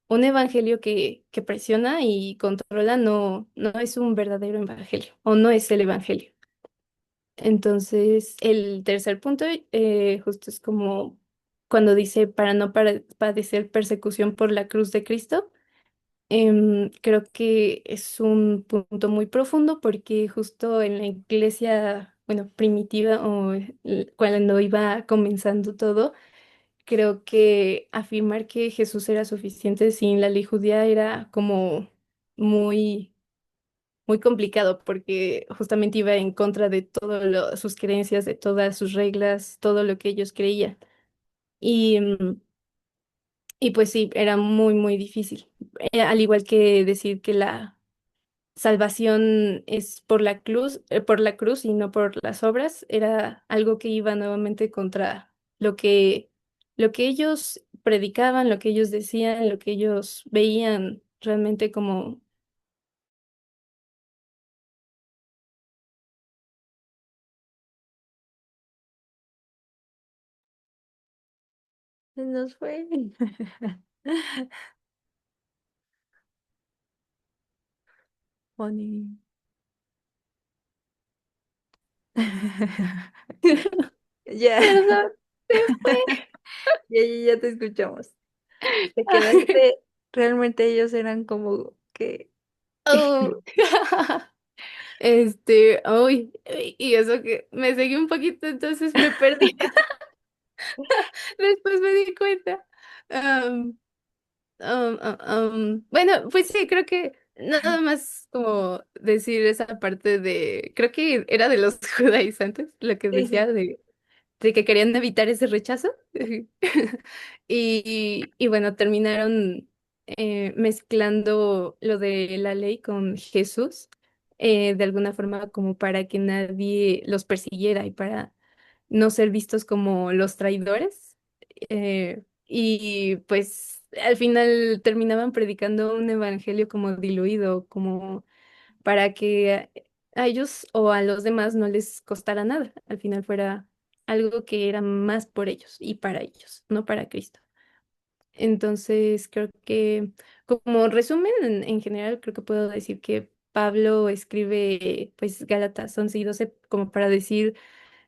S4: un evangelio que presiona y controla no es un verdadero evangelio o no es el evangelio. Entonces, el tercer punto, justo es como cuando dice para no padecer persecución por la cruz de Cristo. Creo que es un punto muy profundo porque justo en la iglesia, bueno, primitiva o cuando iba comenzando todo, creo que afirmar que Jesús era suficiente sin la ley judía era como muy muy complicado porque justamente iba en contra de todas sus creencias, de todas sus reglas, todo lo que ellos creían. Y, y pues sí, era muy, muy difícil. Al igual que decir que la salvación es por la cruz y no por las obras, era algo que iba nuevamente contra lo que ellos predicaban, lo que ellos decían, lo que ellos veían realmente como...
S1: Se nos fue. Bonnie. Ya,
S4: Perdón, se fue.
S1: ya te escuchamos. Te quedaste, realmente ellos eran como que,
S4: Oh. Uy, y eso que me seguí un poquito, entonces me perdí. Después me di cuenta. Am, bueno, pues sí, creo que nada más como decir esa parte de, creo que era de los judaizantes, lo que
S1: Sí,
S4: decía
S1: sí.
S4: de que querían evitar ese rechazo. Y bueno, terminaron mezclando lo de la ley con Jesús, de alguna forma como para que nadie los persiguiera y para no ser vistos como los traidores. Y pues al final terminaban predicando un evangelio como diluido, como para que a ellos o a los demás no les costara nada. Al final fuera algo que era más por ellos y para ellos, no para Cristo. Entonces, creo que como resumen en general, creo que puedo decir que Pablo escribe pues Gálatas 11 y 12 como para decir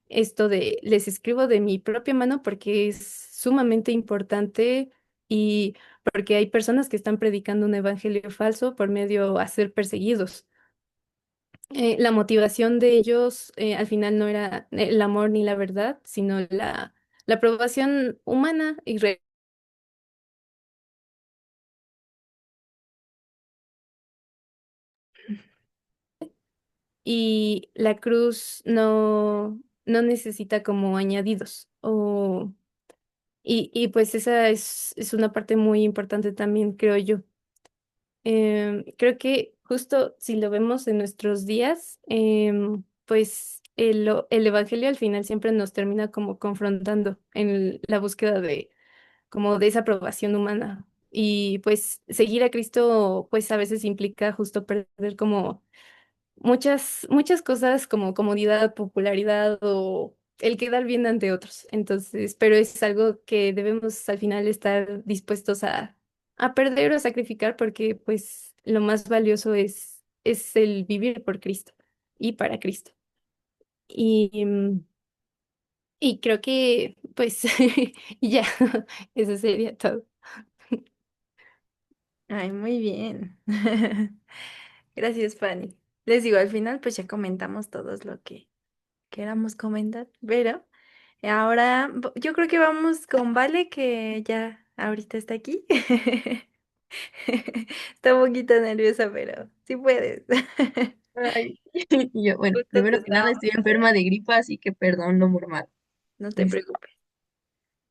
S4: esto de les escribo de mi propia mano porque es sumamente importante y porque hay personas que están predicando un evangelio falso por medio a ser perseguidos. La motivación de ellos al final no era el amor ni la verdad, sino la aprobación humana y la cruz no necesita como añadidos. Y pues esa es una parte muy importante también, creo yo. Creo que justo si lo vemos en nuestros días, pues el Evangelio al final siempre nos termina como confrontando en la búsqueda de como de esa aprobación humana. Y pues seguir a Cristo pues a veces implica justo perder como muchas cosas como comodidad, popularidad o el quedar bien ante otros. Entonces, pero es algo que debemos al final estar dispuestos a perder o a sacrificar porque pues lo más valioso es el vivir por Cristo y para Cristo. Y, y creo que pues ya, eso sería todo.
S1: Ay, muy bien. Gracias, Fanny. Les digo, al final pues ya comentamos todos lo que queramos comentar, pero ahora yo creo que vamos con Vale, que ya ahorita está aquí. Está un poquito nerviosa, pero sí puedes.
S5: Ay, y yo, bueno,
S1: Justo te
S5: primero que nada
S1: estábamos
S5: estoy enferma
S1: esperando.
S5: de gripa, así que perdón lo mormal.
S1: No te
S5: Es-
S1: preocupes.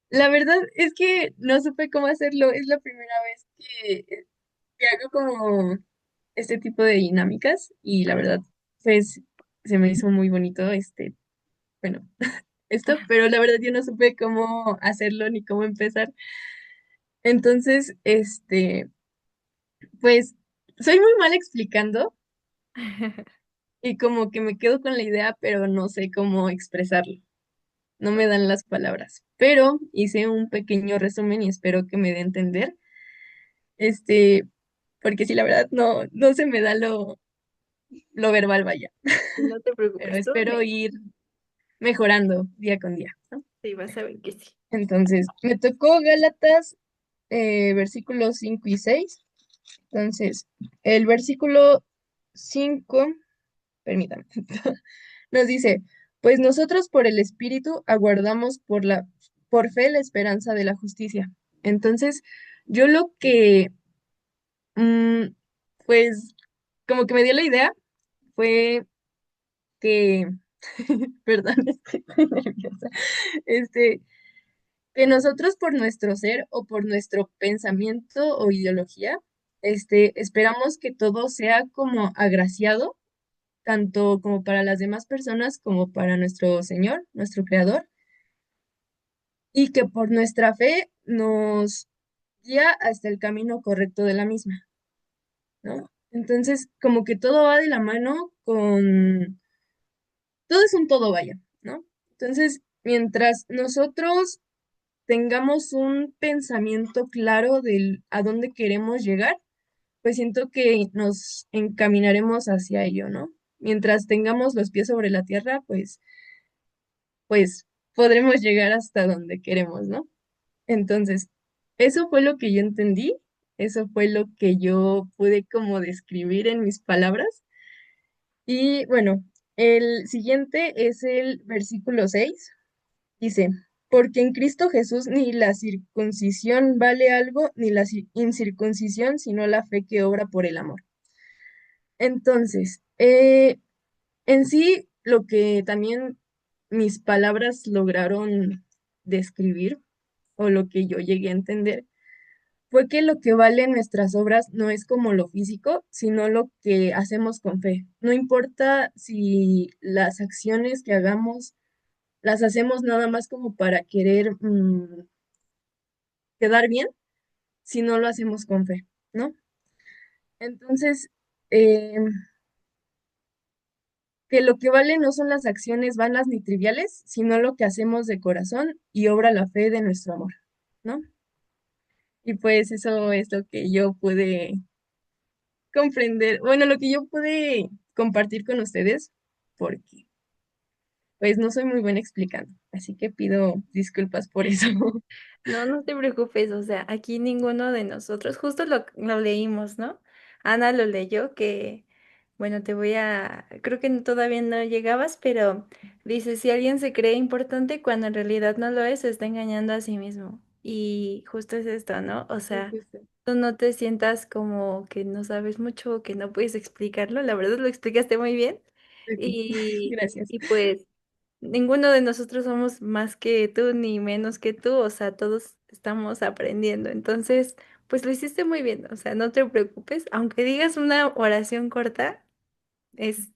S5: La verdad es que no supe cómo hacerlo, es la primera vez que hago como este tipo de dinámicas y la verdad, pues se me hizo muy bonito bueno, esto, pero la verdad yo no supe cómo hacerlo ni cómo empezar. Entonces, pues soy muy mal explicando y como que me quedo con la idea, pero no sé cómo expresarlo. No me dan las palabras, pero hice un pequeño resumen y espero que me dé a entender, este, porque sí, la verdad no se me da lo verbal, vaya,
S1: No te
S5: pero
S1: preocupes, tú
S5: espero
S1: me...
S5: ir mejorando día con día, ¿no?
S1: Sí, vas a ver que sí.
S5: Entonces, me tocó Gálatas, versículos 5 y 6. Entonces, el versículo 5, permítame, nos dice, pues nosotros por el Espíritu aguardamos por fe la esperanza de la justicia. Entonces, yo lo que, mm, pues, como que me dio la idea fue que, perdón, es que estoy nerviosa, este, que nosotros por nuestro ser o por nuestro pensamiento o ideología, esperamos que todo sea como agraciado, tanto como para las demás personas como para nuestro Señor, nuestro Creador, y que por nuestra fe nos guía hasta el camino correcto de la misma, ¿no? Entonces, como que todo va de la mano todo es un todo, vaya, ¿no? Entonces, mientras nosotros tengamos un pensamiento claro de a dónde queremos llegar, pues siento que nos encaminaremos hacia ello, ¿no? Mientras tengamos los pies sobre la tierra, pues podremos llegar hasta donde queremos, ¿no? Entonces, eso fue lo que yo entendí, eso fue lo que yo pude como describir en mis palabras. Y bueno, el siguiente es el versículo 6. Dice, porque en Cristo Jesús ni la circuncisión vale algo, ni la incircuncisión, sino la fe que obra por el amor. Entonces, en sí, lo que también mis palabras lograron describir, o lo que yo llegué a entender, fue que lo que valen nuestras obras no es como lo físico, sino lo que hacemos con fe. No importa si las acciones que hagamos las hacemos nada más como para querer quedar bien, si no lo hacemos con fe, ¿no? Entonces, eh, que lo que vale no son las acciones vanas ni triviales, sino lo que hacemos de corazón y obra la fe de nuestro amor, ¿no? Y pues eso es lo que yo pude comprender, bueno, lo que yo pude compartir con ustedes, porque pues no soy muy buena explicando, así que pido disculpas por eso.
S1: No, no te preocupes, o sea, aquí ninguno de nosotros, justo lo leímos, ¿no? Ana lo leyó que, bueno, creo que todavía no llegabas, pero dice, si alguien se cree importante cuando en realidad no lo es, se está engañando a sí mismo. Y justo es esto, ¿no? O
S5: Sí,
S1: sea,
S5: justo.
S1: tú no te sientas como que no sabes mucho o que no puedes explicarlo, la verdad lo explicaste muy bien.
S5: Ok, gracias.
S1: Y pues... Ninguno de nosotros somos más que tú ni menos que tú, o sea, todos estamos aprendiendo. Entonces, pues lo hiciste muy bien, o sea, no te preocupes, aunque digas una oración corta, es,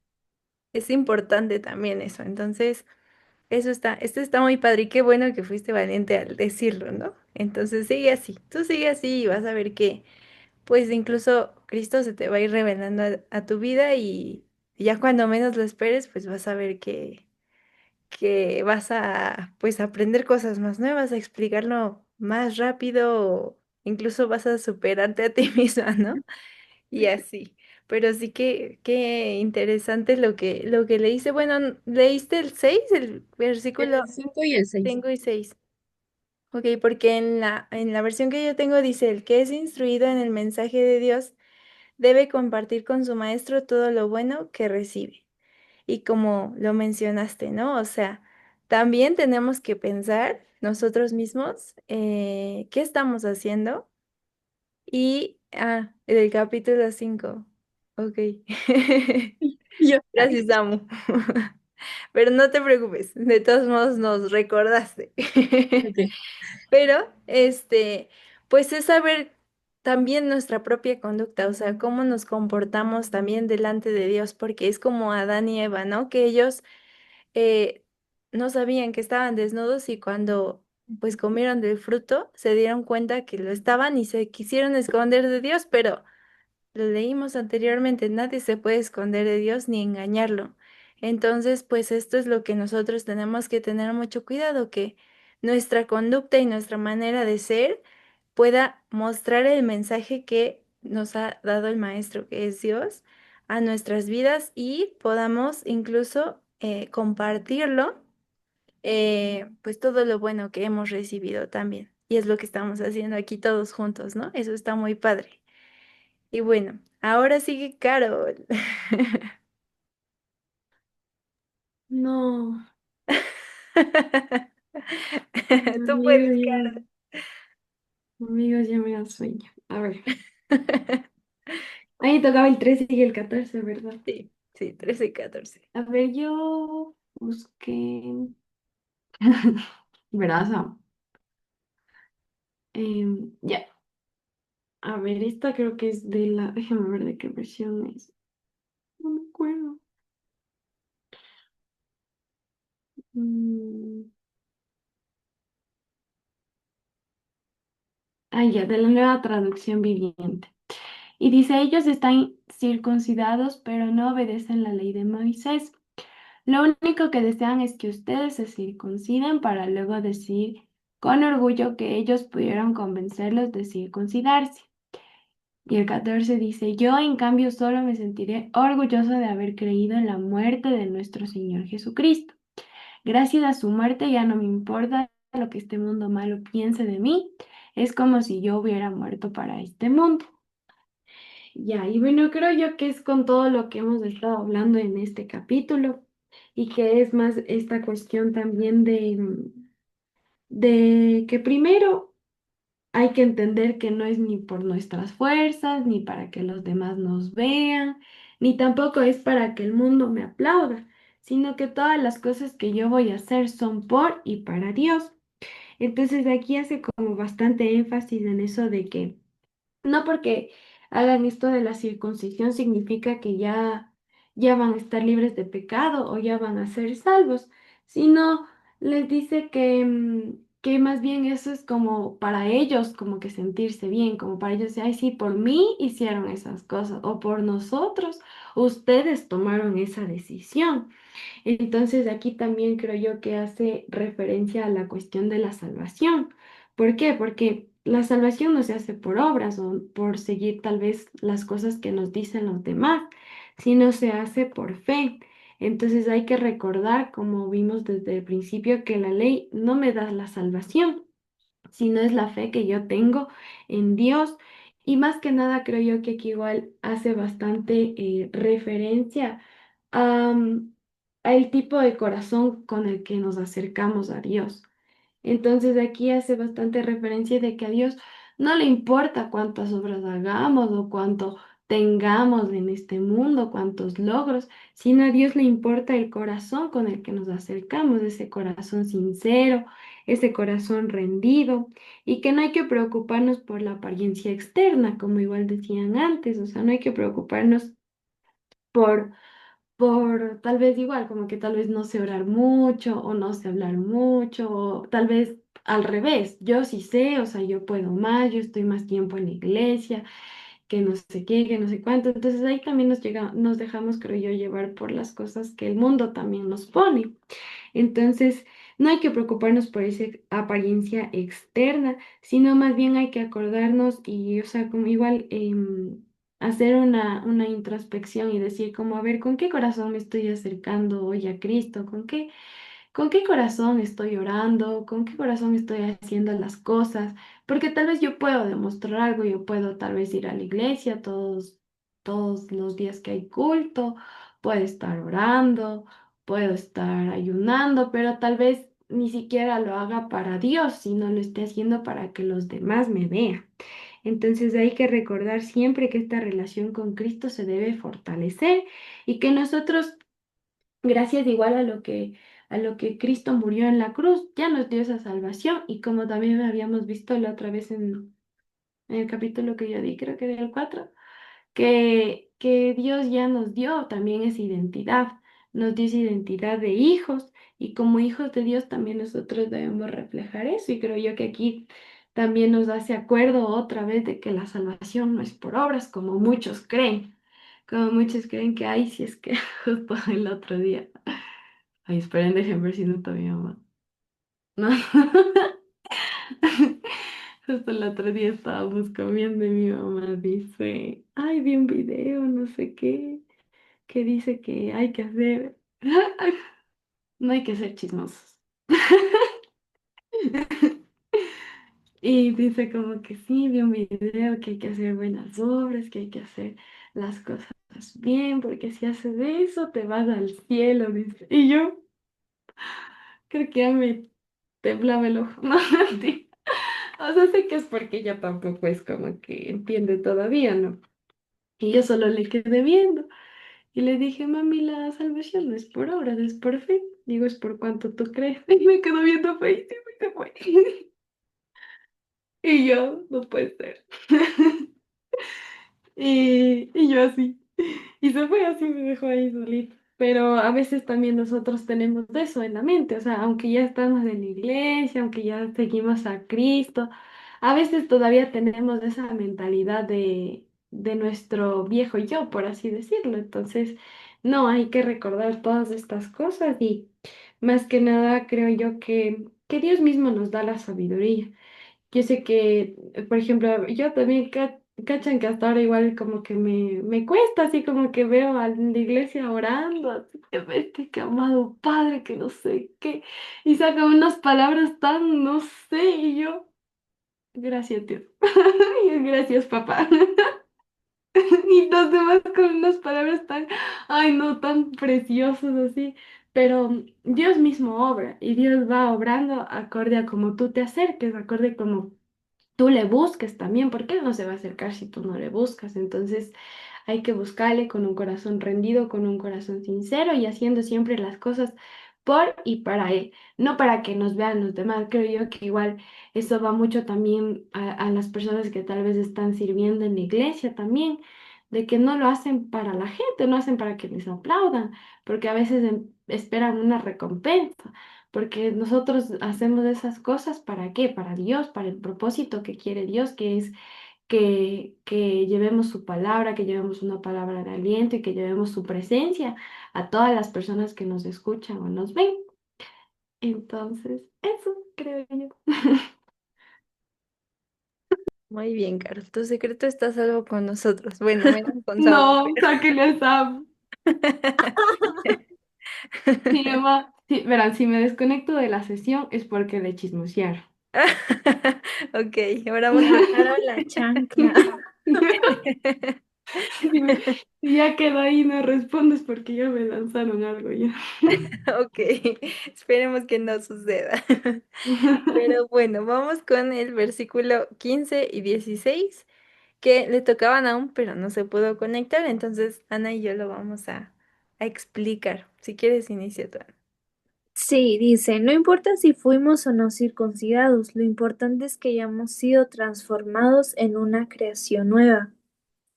S1: es importante también eso. Entonces, esto está muy padre y qué bueno que fuiste valiente al decirlo, ¿no? Entonces, sigue así, tú sigue así y vas a ver que, pues incluso Cristo se te va a ir revelando a tu vida y ya cuando menos lo esperes, pues vas a ver que vas a pues aprender cosas más nuevas, a explicarlo más rápido, o incluso vas a superarte a ti misma, ¿no? Y así. Pero sí que qué interesante lo que leíste. Bueno, ¿leíste el 6 el versículo
S5: El 5 y el 6.
S1: 5 y 6? Ok, porque en la versión que yo tengo dice, el que es instruido en el mensaje de Dios debe compartir con su maestro todo lo bueno que recibe. Y como lo mencionaste, ¿no? O sea, también tenemos que pensar nosotros mismos qué estamos haciendo. El capítulo 5. Ok.
S5: Y yo, ay,
S1: Gracias, Samu. Pero no te preocupes, de todos modos nos recordaste.
S5: ok.
S1: Pero, pues es saber también nuestra propia conducta, o sea, cómo nos comportamos también delante de Dios, porque es como Adán y Eva, ¿no? Que ellos eh, no sabían que estaban desnudos y cuando pues comieron del fruto se dieron cuenta que lo estaban y se quisieron esconder de Dios, pero lo leímos anteriormente, nadie se puede esconder de Dios ni engañarlo. Entonces, pues esto es lo que nosotros tenemos que tener mucho cuidado, que nuestra conducta y nuestra manera de ser pueda mostrar el mensaje que nos ha dado el Maestro, que es Dios, a nuestras vidas y podamos incluso compartirlo, pues todo lo bueno que hemos recibido también. Y es lo que estamos haciendo aquí todos juntos, ¿no? Eso está muy padre. Y bueno, ahora sigue Carol.
S2: No,
S1: Tú puedes,
S2: amigos,
S1: Carol.
S2: amigos, ya me da sueño. A ver, ahí tocaba el 13 y el 14, ¿verdad?
S1: Sí, sí, 13 y 14.
S2: A ver, yo busqué, ¿verdad? Sam? Ya, a ver, esta creo que es de la, déjame ver de qué versión es. No me acuerdo. Mm, ya, de la nueva traducción viviente. Y dice, ellos están circuncidados, pero no obedecen la ley de Moisés. Lo único que desean es que ustedes se circunciden para luego decir con orgullo que ellos pudieron convencerlos de circuncidarse. Y el 14 dice, yo en cambio solo me sentiré orgulloso de haber creído en la muerte de nuestro Señor Jesucristo. Gracias a su muerte ya no me importa lo que este mundo malo piense de mí. Es como si yo hubiera muerto para este mundo. Ya, y bueno, creo yo que es con todo lo que hemos estado hablando en este capítulo y que es más esta cuestión también de que primero hay que entender que no es ni por nuestras fuerzas, ni para que los demás nos vean,
S6: ni tampoco es para que el mundo me aplauda, sino que todas las cosas que yo voy a hacer son por y para Dios. Entonces aquí hace como bastante énfasis en eso de que no porque hagan esto de la circuncisión significa que ya van a estar libres de pecado o ya van a ser salvos, sino les dice que más bien eso es como para ellos, como que sentirse bien, como para ellos, ay, sí, por mí hicieron esas cosas o por nosotros, ustedes tomaron esa decisión. Entonces aquí también creo yo que hace referencia a la cuestión de la salvación. ¿Por qué? Porque la salvación no se hace por obras o por seguir tal vez las cosas que nos dicen los demás, sino se hace por fe. Entonces hay que recordar, como vimos desde el principio, que la ley no me da la salvación, sino es la fe que yo tengo en Dios. Y más que nada creo yo que aquí igual hace bastante referencia a, a el tipo de corazón con el que nos acercamos a Dios. Entonces aquí hace bastante referencia de que a Dios no le importa cuántas obras hagamos o cuánto tengamos en este mundo, cuántos logros, sino a Dios le importa el corazón con el que nos acercamos, ese corazón sincero, ese corazón rendido, y que no hay que preocuparnos por la apariencia externa, como igual decían antes, o sea, no hay que preocuparnos por tal vez igual, como que tal vez no sé orar mucho o no sé hablar mucho, o tal vez al revés, yo sí sé, o sea, yo puedo más, yo estoy más tiempo en la iglesia, que no sé qué, que no sé cuánto, entonces ahí también nos dejamos, creo yo, llevar por las cosas que el mundo también nos pone. Entonces, no hay que preocuparnos por esa apariencia externa, sino más bien hay que acordarnos y, o sea, como igual hacer una introspección y decir como, a ver, ¿con qué corazón me estoy acercando hoy a Cristo? ¿Con qué corazón estoy orando? ¿Con qué corazón estoy haciendo las cosas? Porque tal vez yo puedo demostrar algo, yo puedo tal vez ir a la iglesia todos los días que hay culto, puedo estar orando, puedo estar ayunando, pero tal vez ni siquiera lo haga para Dios, sino lo esté haciendo para que los demás me vean. Entonces hay que recordar siempre que esta relación con Cristo se debe fortalecer y que nosotros gracias igual a lo que Cristo murió en la cruz, ya nos dio esa salvación y como también habíamos visto la otra vez en el capítulo que yo di, creo que era el 4 que Dios ya nos dio también esa identidad, nos dio esa identidad de hijos y como hijos de Dios también nosotros debemos reflejar eso y creo yo que aquí también nos hace acuerdo otra vez de que la salvación no es por obras como muchos creen. Como muchos creen que, ay, si es que justo el otro día. Ay, esperen, dejen ver si no está mi mamá. No. Justo el otro día estábamos comiendo y mi mamá dice, ay, vi un video, no sé qué, que dice que hay que hacer, no hay que ser chismosos. Y dice como que sí, vi un video que hay que hacer buenas obras, que hay que hacer las cosas bien, porque si haces eso te vas al cielo, dice. Y yo creo que ya me temblaba el ojo. No, mentira. O sea, sé que es porque ella tampoco es como que entiende todavía, ¿no? Y yo solo le quedé viendo y le dije, mami, la salvación no es por obras, es por fe. Digo, es por cuanto tú crees. Y me quedó viendo feísimo y se fue. Y yo, no puede ser. Y yo así. Y se fue así, me dejó ahí solito. Pero a veces también nosotros tenemos eso en la mente, o sea, aunque ya estamos en la iglesia, aunque ya seguimos a Cristo, a veces todavía tenemos esa mentalidad de nuestro viejo yo, por así decirlo. Entonces, no, hay que recordar todas estas cosas y más que nada creo yo que Dios mismo nos da la sabiduría. Yo sé que, por ejemplo, yo también cachan que hasta ahora igual como que me cuesta, así como que veo a la iglesia orando, así que vete, que amado Padre, que no sé qué, y saca unas palabras tan, no sé, y yo, gracias Dios, y gracias papá, y los demás con unas palabras tan, ay no, tan preciosas así, pero Dios mismo obra, y Dios va obrando acorde a como tú te acerques, acorde como tú le busques también, porque él no se va a acercar si tú no le buscas. Entonces, hay que buscarle con un corazón rendido, con un corazón sincero y haciendo siempre las cosas por y para Él, no para que nos vean los demás. Creo yo que igual eso va mucho también a las personas que tal vez están sirviendo en la iglesia también, de que no lo hacen para la gente, no hacen para que les aplaudan, porque a veces esperan una recompensa. Porque nosotros hacemos esas cosas ¿para qué? Para Dios, para el propósito que quiere Dios, que es que llevemos su palabra, que llevemos una palabra de aliento y que llevemos su presencia a todas las personas que nos escuchan o nos ven. Entonces, eso creo yo.
S1: Muy bien, Carol. Tu secreto está a salvo con nosotros. Bueno, menos con Saúl,
S6: No, sáquenle a Sam. Sí, mamá, sí, verán, si me desconecto de la sesión es porque de chismosear.
S1: Ok, ahora
S2: Me
S1: vamos a...
S2: bajaron la chancla.
S6: Si, si ya quedó ahí y no respondes porque ya me lanzaron algo ya.
S1: Ok, esperemos que no suceda. Pero bueno, vamos con el versículo 15 y 16 que le tocaban aún, pero no se pudo conectar. Entonces, Ana y yo lo vamos a explicar. Si quieres, inicia tú, Ana.
S2: Sí, dice, no importa si fuimos o no circuncidados, lo importante es que hayamos sido transformados en una creación nueva.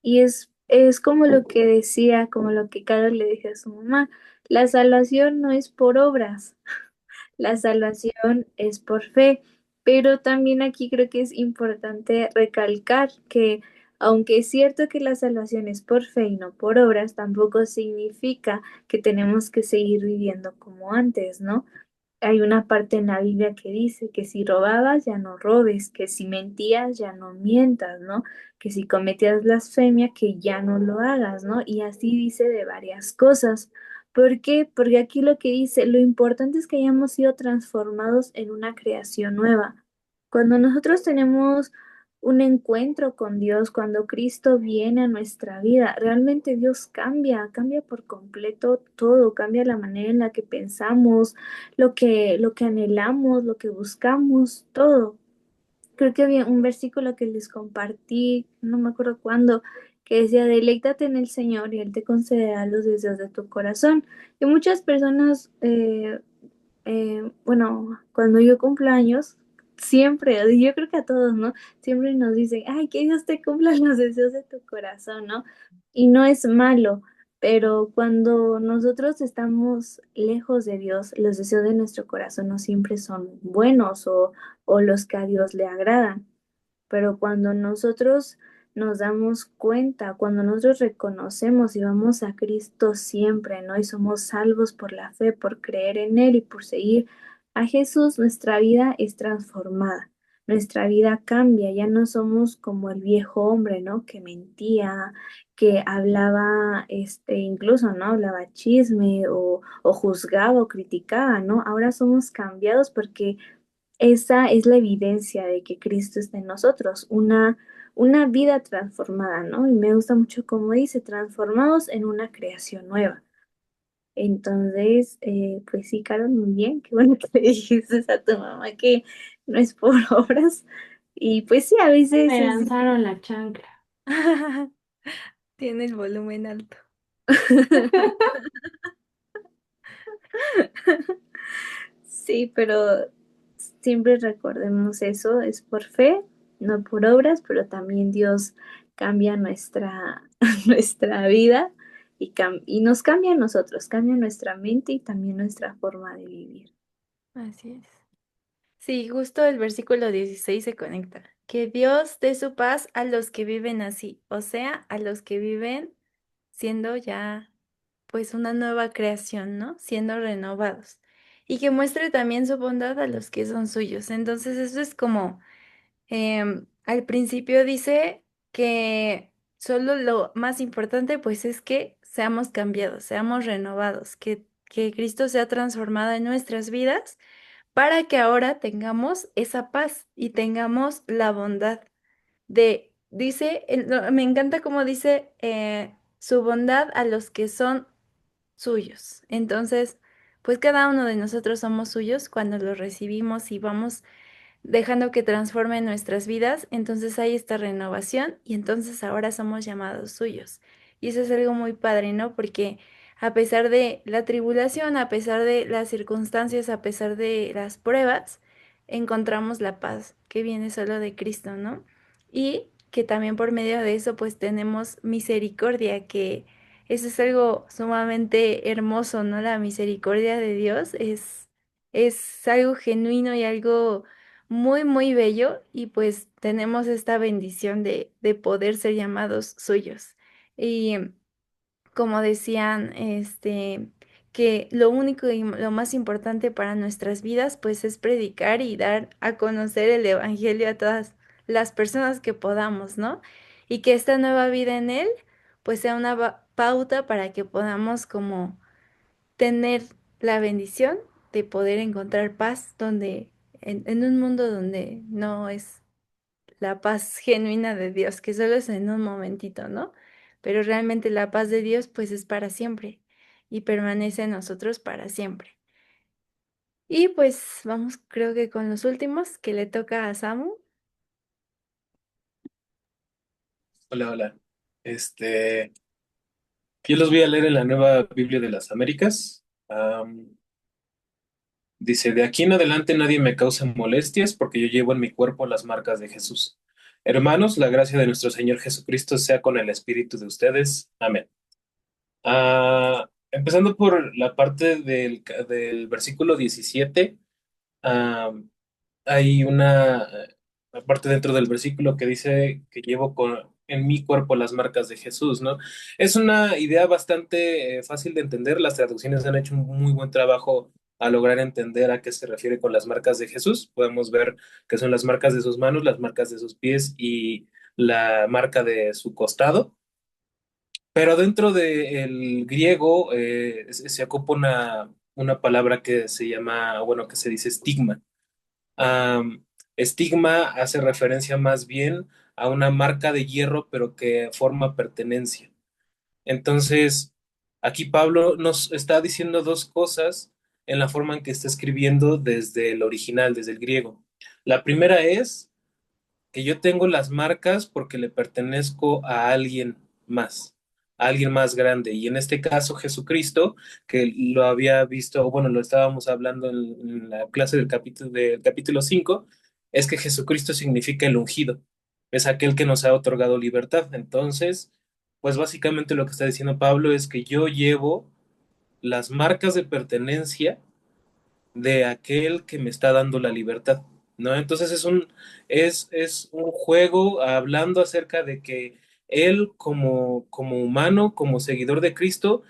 S2: Y es como lo que decía, como lo que Carol le dije a su mamá, la salvación no es por obras, la salvación es por fe, pero también aquí creo que es importante recalcar que aunque es cierto que la salvación es por fe y no por obras, tampoco significa que tenemos que seguir viviendo como antes, ¿no? Hay una parte en la Biblia que dice que si robabas ya no robes, que si mentías ya no mientas, ¿no? Que si cometías blasfemia que ya no lo hagas, ¿no? Y así dice de varias cosas. ¿Por qué? Porque aquí lo que dice, lo importante es que hayamos sido transformados en una creación nueva. Cuando nosotros tenemos un encuentro con Dios, cuando Cristo viene a nuestra vida, realmente Dios cambia, cambia por completo todo, cambia la manera en la que pensamos, lo que anhelamos, lo que buscamos, todo. Creo que había un versículo que les compartí, no me acuerdo cuándo, que decía, deleítate en el Señor y Él te concederá los deseos de tu corazón. Y muchas personas bueno, cuando yo cumplo años, siempre, yo creo que a todos, ¿no? Siempre nos dicen, ay, que Dios te cumpla los deseos de tu corazón, ¿no? Y no es malo, pero cuando nosotros estamos lejos de Dios, los deseos de nuestro corazón no siempre son buenos o los que a Dios le agradan. Pero cuando nosotros nos damos cuenta, cuando nosotros reconocemos y vamos a Cristo siempre, ¿no? Y somos salvos por la fe, por creer en Él y por seguir a Jesús, nuestra vida es transformada. Nuestra vida cambia, ya no somos como el viejo hombre, ¿no? Que mentía, que hablaba, incluso, ¿no? Hablaba chisme o juzgaba o criticaba, ¿no? Ahora somos cambiados porque esa es la evidencia de que Cristo está en nosotros, una vida transformada, ¿no? Y me gusta mucho como dice, transformados en una creación nueva. Entonces, pues sí, Carol, muy bien, qué bueno que le dijiste a tu mamá que no es por obras. Y pues sí, a veces
S6: Me
S2: es...
S6: lanzaron la chancla.
S1: Tiene el volumen alto.
S2: Sí, pero siempre recordemos eso, es por fe, no por obras, pero también Dios cambia nuestra, nuestra vida y nos cambia a nosotros, cambia nuestra mente y también nuestra forma de vivir.
S1: Así es. Sí, justo el versículo 16 se conecta. Que Dios dé su paz a los que viven así, o sea, a los que viven siendo ya pues una nueva creación, ¿no? Siendo renovados. Y que muestre también su bondad a los que son suyos. Entonces eso es como, al principio dice que solo lo más importante pues es que seamos cambiados, seamos renovados, que Cristo sea transformado en nuestras vidas para que ahora tengamos esa paz y tengamos la bondad dice, no, me encanta cómo dice su bondad a los que son suyos. Entonces, pues cada uno de nosotros somos suyos cuando los recibimos y vamos dejando que transforme nuestras vidas, entonces hay esta renovación y entonces ahora somos llamados suyos. Y eso es algo muy padre, ¿no? Porque a pesar de la tribulación, a pesar de las circunstancias, a pesar de las pruebas, encontramos la paz que viene solo de Cristo, ¿no? Y que también por medio de eso pues tenemos misericordia, que eso es algo sumamente hermoso, ¿no? La misericordia de Dios es algo genuino y algo muy, muy bello y pues tenemos esta bendición de poder ser llamados suyos. Y como decían, que lo único y lo más importante para nuestras vidas, pues es predicar y dar a conocer el evangelio a todas las personas que podamos, ¿no? Y que esta nueva vida en él, pues sea una pauta para que podamos como tener la bendición de poder encontrar paz donde, en un mundo donde no es la paz genuina de Dios, que solo es en un momentito, ¿no? Pero realmente la paz de Dios pues es para siempre y permanece en nosotros para siempre. Y pues vamos, creo que con los últimos que le toca a Samu.
S7: Hola, hola. Este, yo los voy a leer en la Nueva Biblia de las Américas. Dice, de aquí en adelante nadie me causa molestias porque yo llevo en mi cuerpo las marcas de Jesús. Hermanos, la gracia de nuestro Señor Jesucristo sea con el espíritu de ustedes. Amén. Empezando por la parte del versículo 17. ah, Hay una parte dentro del versículo que dice que llevo en mi cuerpo las marcas de Jesús, ¿no? Es una idea bastante fácil de entender. Las traducciones han hecho un muy buen trabajo a lograr entender a qué se refiere con las marcas de Jesús. Podemos ver que son las marcas de sus manos, las marcas de sus pies y la marca de su costado. Pero dentro del griego se ocupa una palabra que se llama, bueno, que se dice estigma. Am, Estigma hace referencia más bien a una marca de hierro, pero que forma pertenencia. Entonces, aquí Pablo nos está diciendo dos cosas en la forma en que está escribiendo desde el original, desde el griego. La primera es que yo tengo las marcas porque le pertenezco a alguien más grande. Y en este caso, Jesucristo, que lo había visto, o bueno, lo estábamos hablando en la clase del capítulo 5, es que Jesucristo significa el ungido, es aquel que nos ha otorgado libertad. Entonces, pues básicamente lo que está diciendo Pablo es que yo llevo las marcas de pertenencia de aquel que me está dando la libertad, ¿no? Entonces es un juego hablando acerca de que él como humano, como seguidor de Cristo,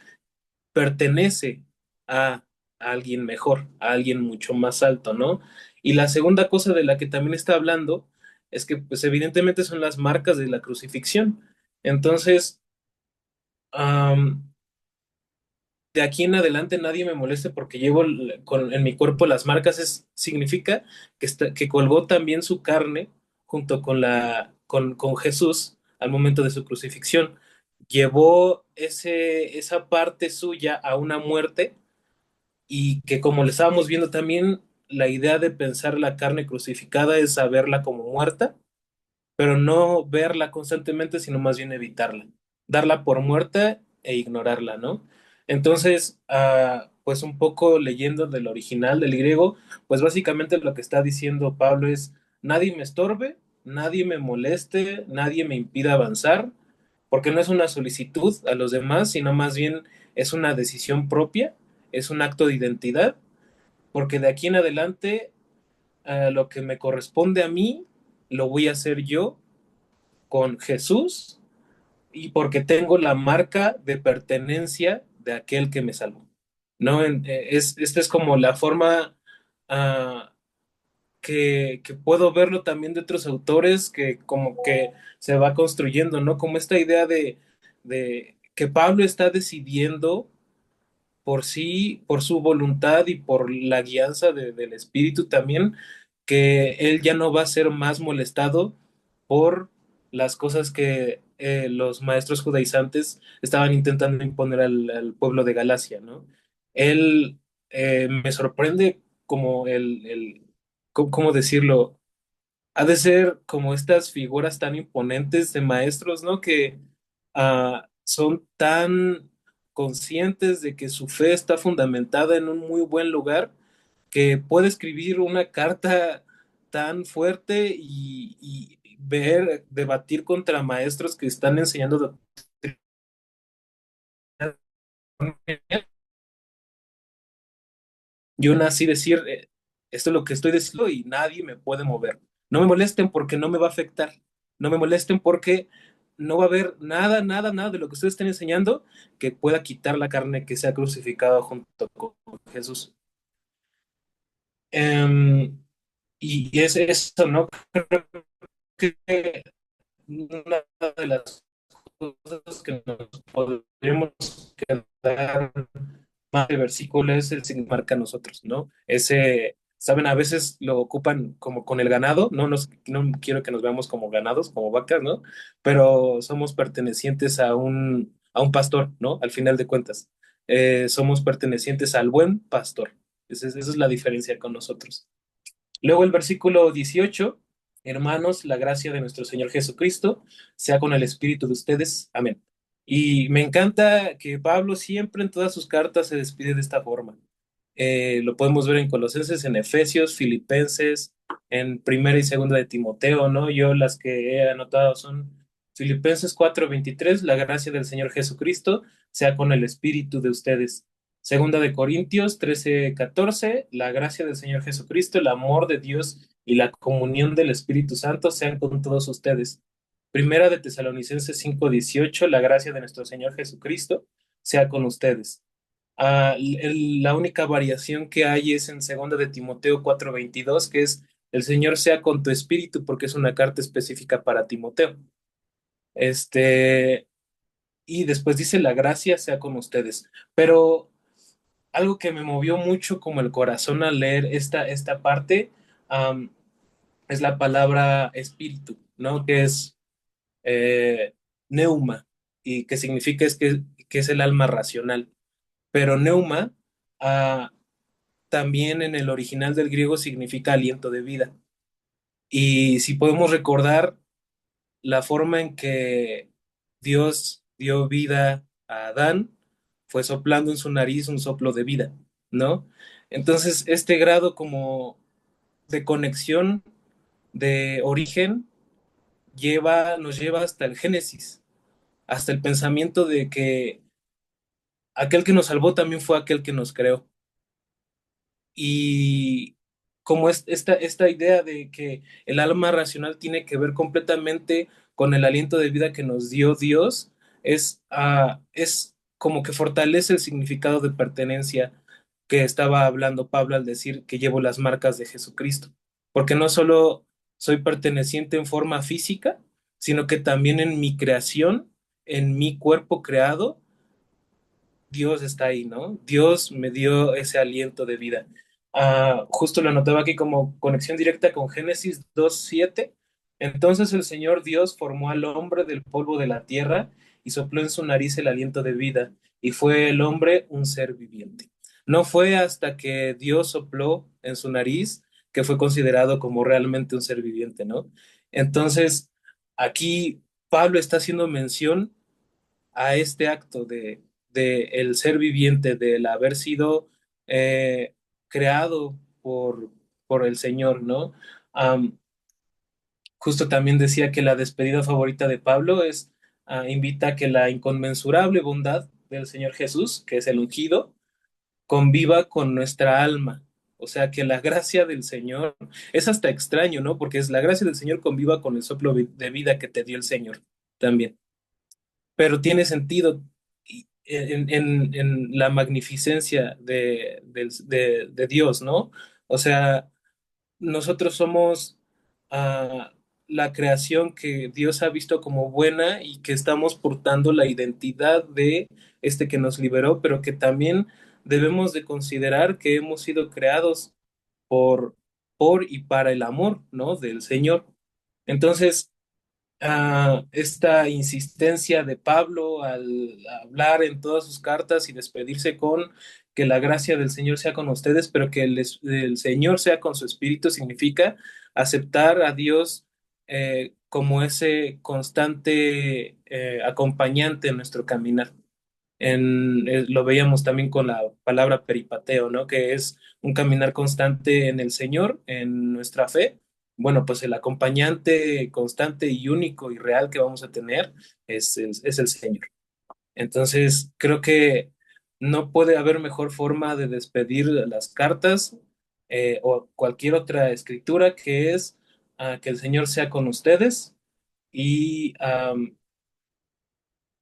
S7: pertenece a alguien mejor, a alguien mucho más alto, ¿no? Y la segunda cosa de la que también está hablando es que, pues evidentemente son las marcas de la crucifixión. Entonces, de aquí en adelante nadie me moleste porque llevo en mi cuerpo las marcas, significa que colgó también su carne junto con Jesús al momento de su crucifixión. Llevó esa parte suya a una muerte y que como le estábamos viendo también, la idea de pensar la carne crucificada es saberla como muerta, pero no verla constantemente, sino más bien evitarla, darla por muerta e ignorarla, ¿no? Entonces, pues un poco leyendo del original del griego, pues básicamente lo que está diciendo Pablo es, nadie me estorbe, nadie me moleste, nadie me impida avanzar, porque no es una solicitud a los demás, sino más bien es una decisión propia, es un acto de identidad, porque de aquí en adelante, lo que me corresponde a mí, lo voy a hacer yo con Jesús y porque tengo la marca de pertenencia de aquel que me salvó. ¿No? Esta es como la forma ah, que puedo verlo también de otros autores que como que se va construyendo, ¿no? Como esta idea de que Pablo está decidiendo por sí, por su voluntad y por la guianza del Espíritu también, que él ya no va a ser más molestado por las cosas que los maestros judaizantes estaban intentando imponer al pueblo de Galacia, ¿no? Él me sorprende como ¿cómo decirlo? Ha de ser como estas figuras tan imponentes de maestros, ¿no? Que son tan conscientes de que su fe está fundamentada en un muy buen lugar, que puede escribir una carta tan fuerte y ver, debatir contra maestros que están enseñando doctrina y aún así decir, esto es lo que estoy diciendo y nadie me puede mover. No me molesten porque no me va a afectar. No me molesten porque no va a haber nada, nada, nada de lo que ustedes estén enseñando que pueda quitar la carne que sea crucificada junto con Jesús. Y es eso, ¿no? Creo que una de las cosas que nos podríamos quedar más de versículo es el signo que marca a nosotros, ¿no? Ese, saben, a veces lo ocupan como con el ganado, no quiero que nos veamos como ganados, como vacas, ¿no? Pero somos pertenecientes a un pastor, ¿no? Al final de cuentas. Somos pertenecientes al buen pastor. Esa es la diferencia con nosotros. Luego el versículo 18, hermanos, la gracia de nuestro Señor Jesucristo sea con el espíritu de ustedes. Amén. Y me encanta que Pablo siempre en todas sus cartas se despide de esta forma. Lo podemos ver en Colosenses, en Efesios, Filipenses, en Primera y Segunda de Timoteo, ¿no? Yo las que he anotado son Filipenses 4:23, la gracia del Señor Jesucristo sea con el espíritu de ustedes. Segunda de Corintios 13:14, la gracia del Señor Jesucristo, el amor de Dios y la comunión del Espíritu Santo sean con todos ustedes. Primera de Tesalonicenses 5:18, la gracia de nuestro Señor Jesucristo sea con ustedes. La única variación que hay es en segunda de Timoteo 4:22, que es el Señor sea con tu espíritu, porque es una carta específica para Timoteo. Este, y después dice la gracia sea con ustedes. Pero algo que me movió mucho como el corazón al leer esta parte, am, es la palabra espíritu, ¿no? Que es neuma, y que significa que es el alma racional. Pero neuma, ah, también en el original del griego significa aliento de vida. Y si podemos recordar la forma en que Dios dio vida a Adán, fue soplando en su nariz un soplo de vida, ¿no? Entonces, este grado como de conexión, de origen, nos lleva hasta el Génesis, hasta el pensamiento de que aquel que nos salvó también fue aquel que nos creó. Y como es esta idea de que el alma racional tiene que ver completamente con el aliento de vida que nos dio Dios, es como que fortalece el significado de pertenencia que estaba hablando Pablo al decir que llevo las marcas de Jesucristo. Porque no solo soy perteneciente en forma física, sino que también en mi creación, en mi cuerpo creado, Dios está ahí, ¿no? Dios me dio ese aliento de vida. Justo lo anotaba aquí como conexión directa con Génesis 2:7. Entonces el Señor Dios formó al hombre del polvo de la tierra y sopló en su nariz el aliento de vida, y fue el hombre un ser viviente. No fue hasta que Dios sopló en su nariz que fue considerado como realmente un ser viviente, ¿no? Entonces, aquí Pablo está haciendo mención a este acto de el ser viviente, del haber sido creado por el Señor, ¿no? Am, Justo también decía que la despedida favorita de Pablo invita a que la inconmensurable bondad del Señor Jesús, que es el ungido, conviva con nuestra alma. O sea, que la gracia del Señor es hasta extraño, ¿no? Porque es la gracia del Señor conviva con el soplo de vida que te dio el Señor también, pero tiene sentido en la magnificencia de Dios, ¿no? O sea, nosotros somos ah, la creación que Dios ha visto como buena y que estamos portando la identidad de este que nos liberó, pero que también debemos de considerar que hemos sido creados por, por y para el amor, ¿no? Del Señor. Entonces, esta insistencia de Pablo al hablar en todas sus cartas y despedirse con que la gracia del Señor sea con ustedes, pero que el Señor sea con su espíritu, significa aceptar a Dios como ese constante acompañante en nuestro caminar. Lo veíamos también con la palabra peripateo, ¿no? Que es un caminar constante en el Señor, en nuestra fe. Bueno, pues el acompañante constante y único y real que vamos a tener es el Señor. Entonces, creo que no puede haber mejor forma de despedir las cartas o cualquier otra escritura que es que el Señor sea con ustedes y,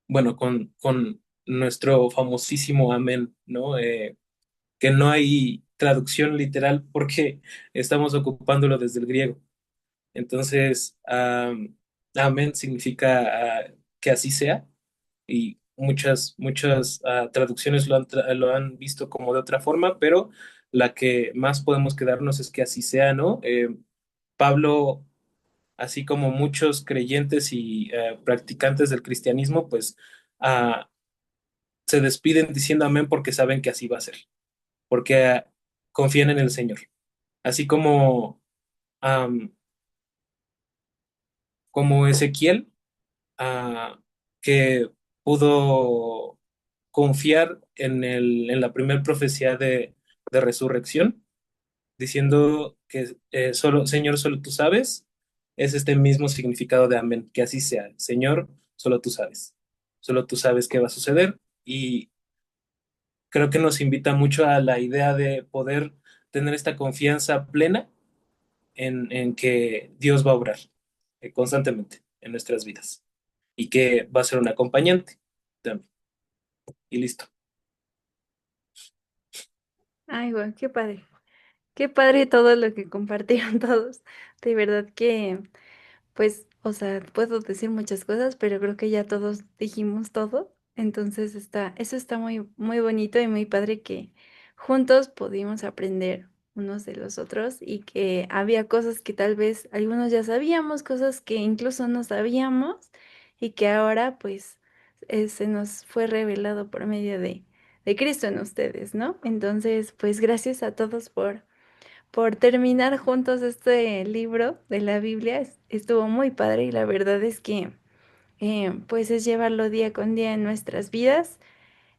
S7: bueno, con nuestro famosísimo amén, ¿no? Que no hay traducción literal porque estamos ocupándolo desde el griego. Entonces, amén significa que así sea y muchas traducciones lo han visto como de otra forma, pero la que más podemos quedarnos es que así sea, ¿no? Pablo, así como muchos creyentes y practicantes del cristianismo, pues ah, se despiden diciendo amén porque saben que así va a ser, porque confían en el Señor. Así am, como Ezequiel, ah, que pudo confiar en la primera profecía de resurrección, diciendo que solo, Señor, solo tú sabes, es este mismo significado de amén, que así sea. Señor, solo tú sabes qué va a suceder y creo que nos invita mucho a la idea de poder tener esta confianza plena en que Dios va a obrar constantemente en nuestras vidas y que va a ser un acompañante también. Y listo.
S1: Ay, bueno, qué padre. Qué padre todo lo que compartieron todos. De verdad que, pues, o sea, puedo decir muchas cosas, pero creo que ya todos dijimos todo. Entonces eso está muy, muy bonito y muy padre que juntos pudimos aprender unos de los otros y que había cosas que tal vez algunos ya sabíamos, cosas que incluso no sabíamos y que ahora pues se nos fue revelado por medio de Cristo en ustedes, ¿no? Entonces, pues gracias a todos por terminar juntos este libro de la Biblia. Estuvo muy padre y la verdad es que pues es llevarlo día con día en nuestras vidas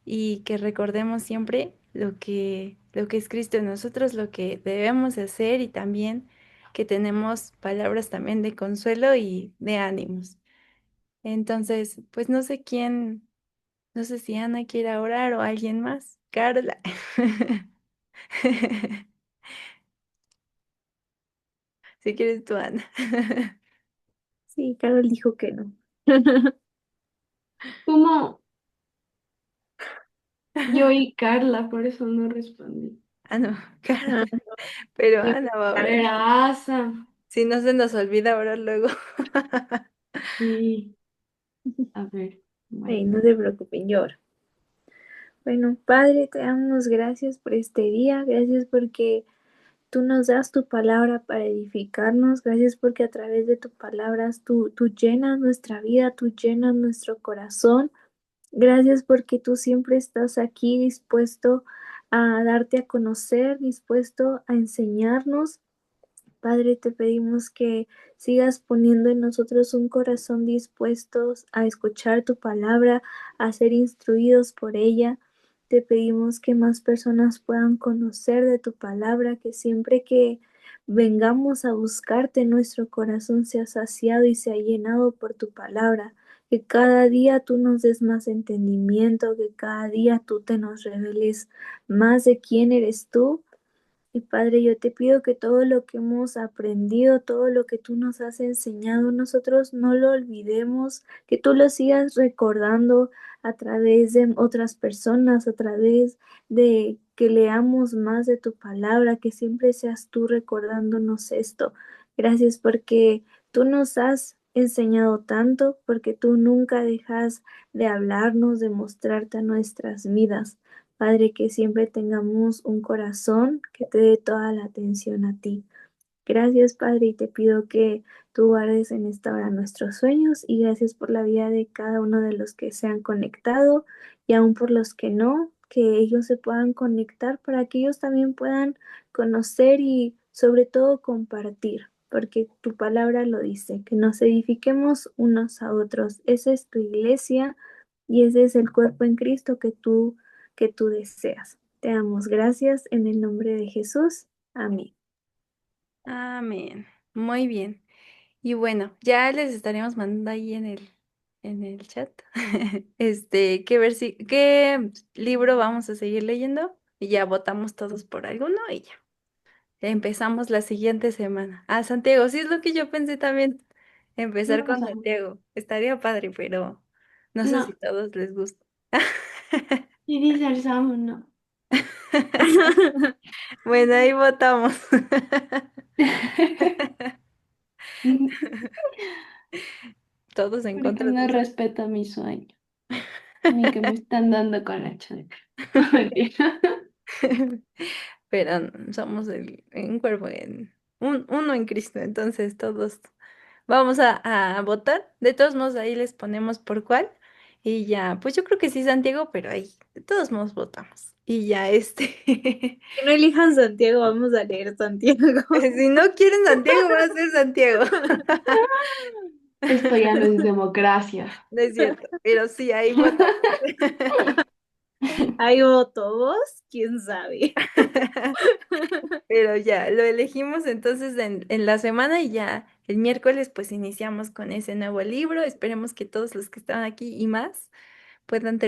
S1: y que recordemos siempre lo que es Cristo en nosotros, lo que debemos hacer y también que tenemos palabras también de consuelo y de ánimos. Entonces, pues no sé quién, no sé si Ana quiera orar o alguien más. Carla. Si quieres tú, Ana.
S2: Sí, Carol dijo que no.
S6: Como yo y Carla, por eso no respondí.
S1: Ah, no, Carla.
S2: Ah,
S1: Pero
S6: Yo
S1: Ana va a orar.
S6: era Asa.
S1: Si no se nos olvida orar luego.
S6: Sí, a ver,
S2: ay,
S6: bueno.
S2: no se preocupen, yo oro. Bueno, Padre, te damos gracias por este día, gracias porque tú nos das tu palabra para edificarnos, gracias porque a través de tus palabras tú llenas nuestra vida, tú llenas nuestro corazón. Gracias porque tú siempre estás aquí dispuesto a darte a conocer, dispuesto a enseñarnos. Padre, te pedimos que sigas poniendo en nosotros un corazón dispuesto a escuchar tu palabra, a ser instruidos por ella. Te pedimos que más personas puedan conocer de tu palabra, que siempre que vengamos a buscarte, nuestro corazón sea saciado y sea llenado por tu palabra. Que cada día tú nos des más entendimiento, que cada día tú te nos reveles más de quién eres tú. Y Padre, yo te pido que todo lo que hemos aprendido, todo lo que tú nos has enseñado, nosotros no lo olvidemos, que tú lo sigas recordando a través de otras personas, a través de que leamos más de tu palabra, que siempre seas tú recordándonos esto. Gracias porque tú nos has enseñado tanto, porque tú nunca dejas de hablarnos, de mostrarte a nuestras vidas. Padre, que siempre tengamos un corazón que te dé toda la atención a ti. Gracias, Padre, y te pido que tú guardes en esta hora nuestros sueños y gracias por la vida de cada uno de los que se han conectado y aún por los que no, que ellos se puedan conectar para que ellos también puedan conocer y sobre todo compartir. porque tu palabra lo dice, que nos edifiquemos unos a otros. Esa es tu iglesia y ese es el cuerpo en Cristo que tú deseas. Te damos gracias en el nombre de Jesús. Amén.
S1: Amén. Muy bien. Y bueno, ya les estaremos mandando ahí en el chat, qué libro vamos a seguir leyendo y ya votamos todos por alguno y ya. Empezamos la siguiente semana. Ah, Santiago, sí es lo que yo pensé también, empezar
S6: No,
S1: con Santiago. Estaría padre, pero no sé si
S6: no,
S1: a todos les gusta.
S6: y dice el Samu, no.
S1: Bueno, ahí votamos. Todos en
S6: Porque
S1: contra
S6: no
S1: de eso.
S6: respeta mi sueño, ni que me están dando con la chancla. Mentira.
S1: Pero somos un cuerpo, uno en Cristo, entonces todos vamos a votar. De todos modos, ahí les ponemos por cuál. Y ya, pues yo creo que sí, Santiago, pero ahí, de todos modos votamos. Y ya
S2: Que no elijan Santiago, vamos a leer Santiago.
S1: si no quieren Santiago, va a ser Santiago.
S6: Esto ya no es democracia.
S1: No es cierto, pero sí, ahí votamos.
S2: Ahí voto vos, quién sabe.
S1: Pero ya, lo elegimos entonces en la semana y ya el miércoles pues iniciamos con ese nuevo libro. Esperemos que todos los que están aquí y más puedan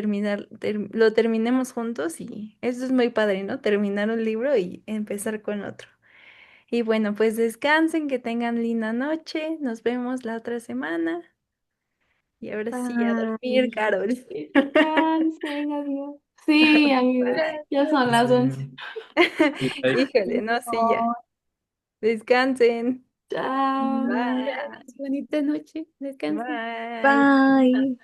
S1: lo terminemos juntos y eso es muy padre, ¿no? Terminar un libro y empezar con otro. Y bueno, pues descansen, que tengan linda noche. Nos vemos la otra semana. Y ahora sí, a dormir,
S2: Bye.
S1: Carol.
S6: Descansen, adiós. Sí, amigos,
S1: Bye.
S6: ya son las 11.
S7: Sí, ahí.
S1: Híjole, no, sí, ya. Descansen.
S6: Chao.
S1: Bye.
S4: Bonita noche, descansen.
S1: Bye.
S2: Bye.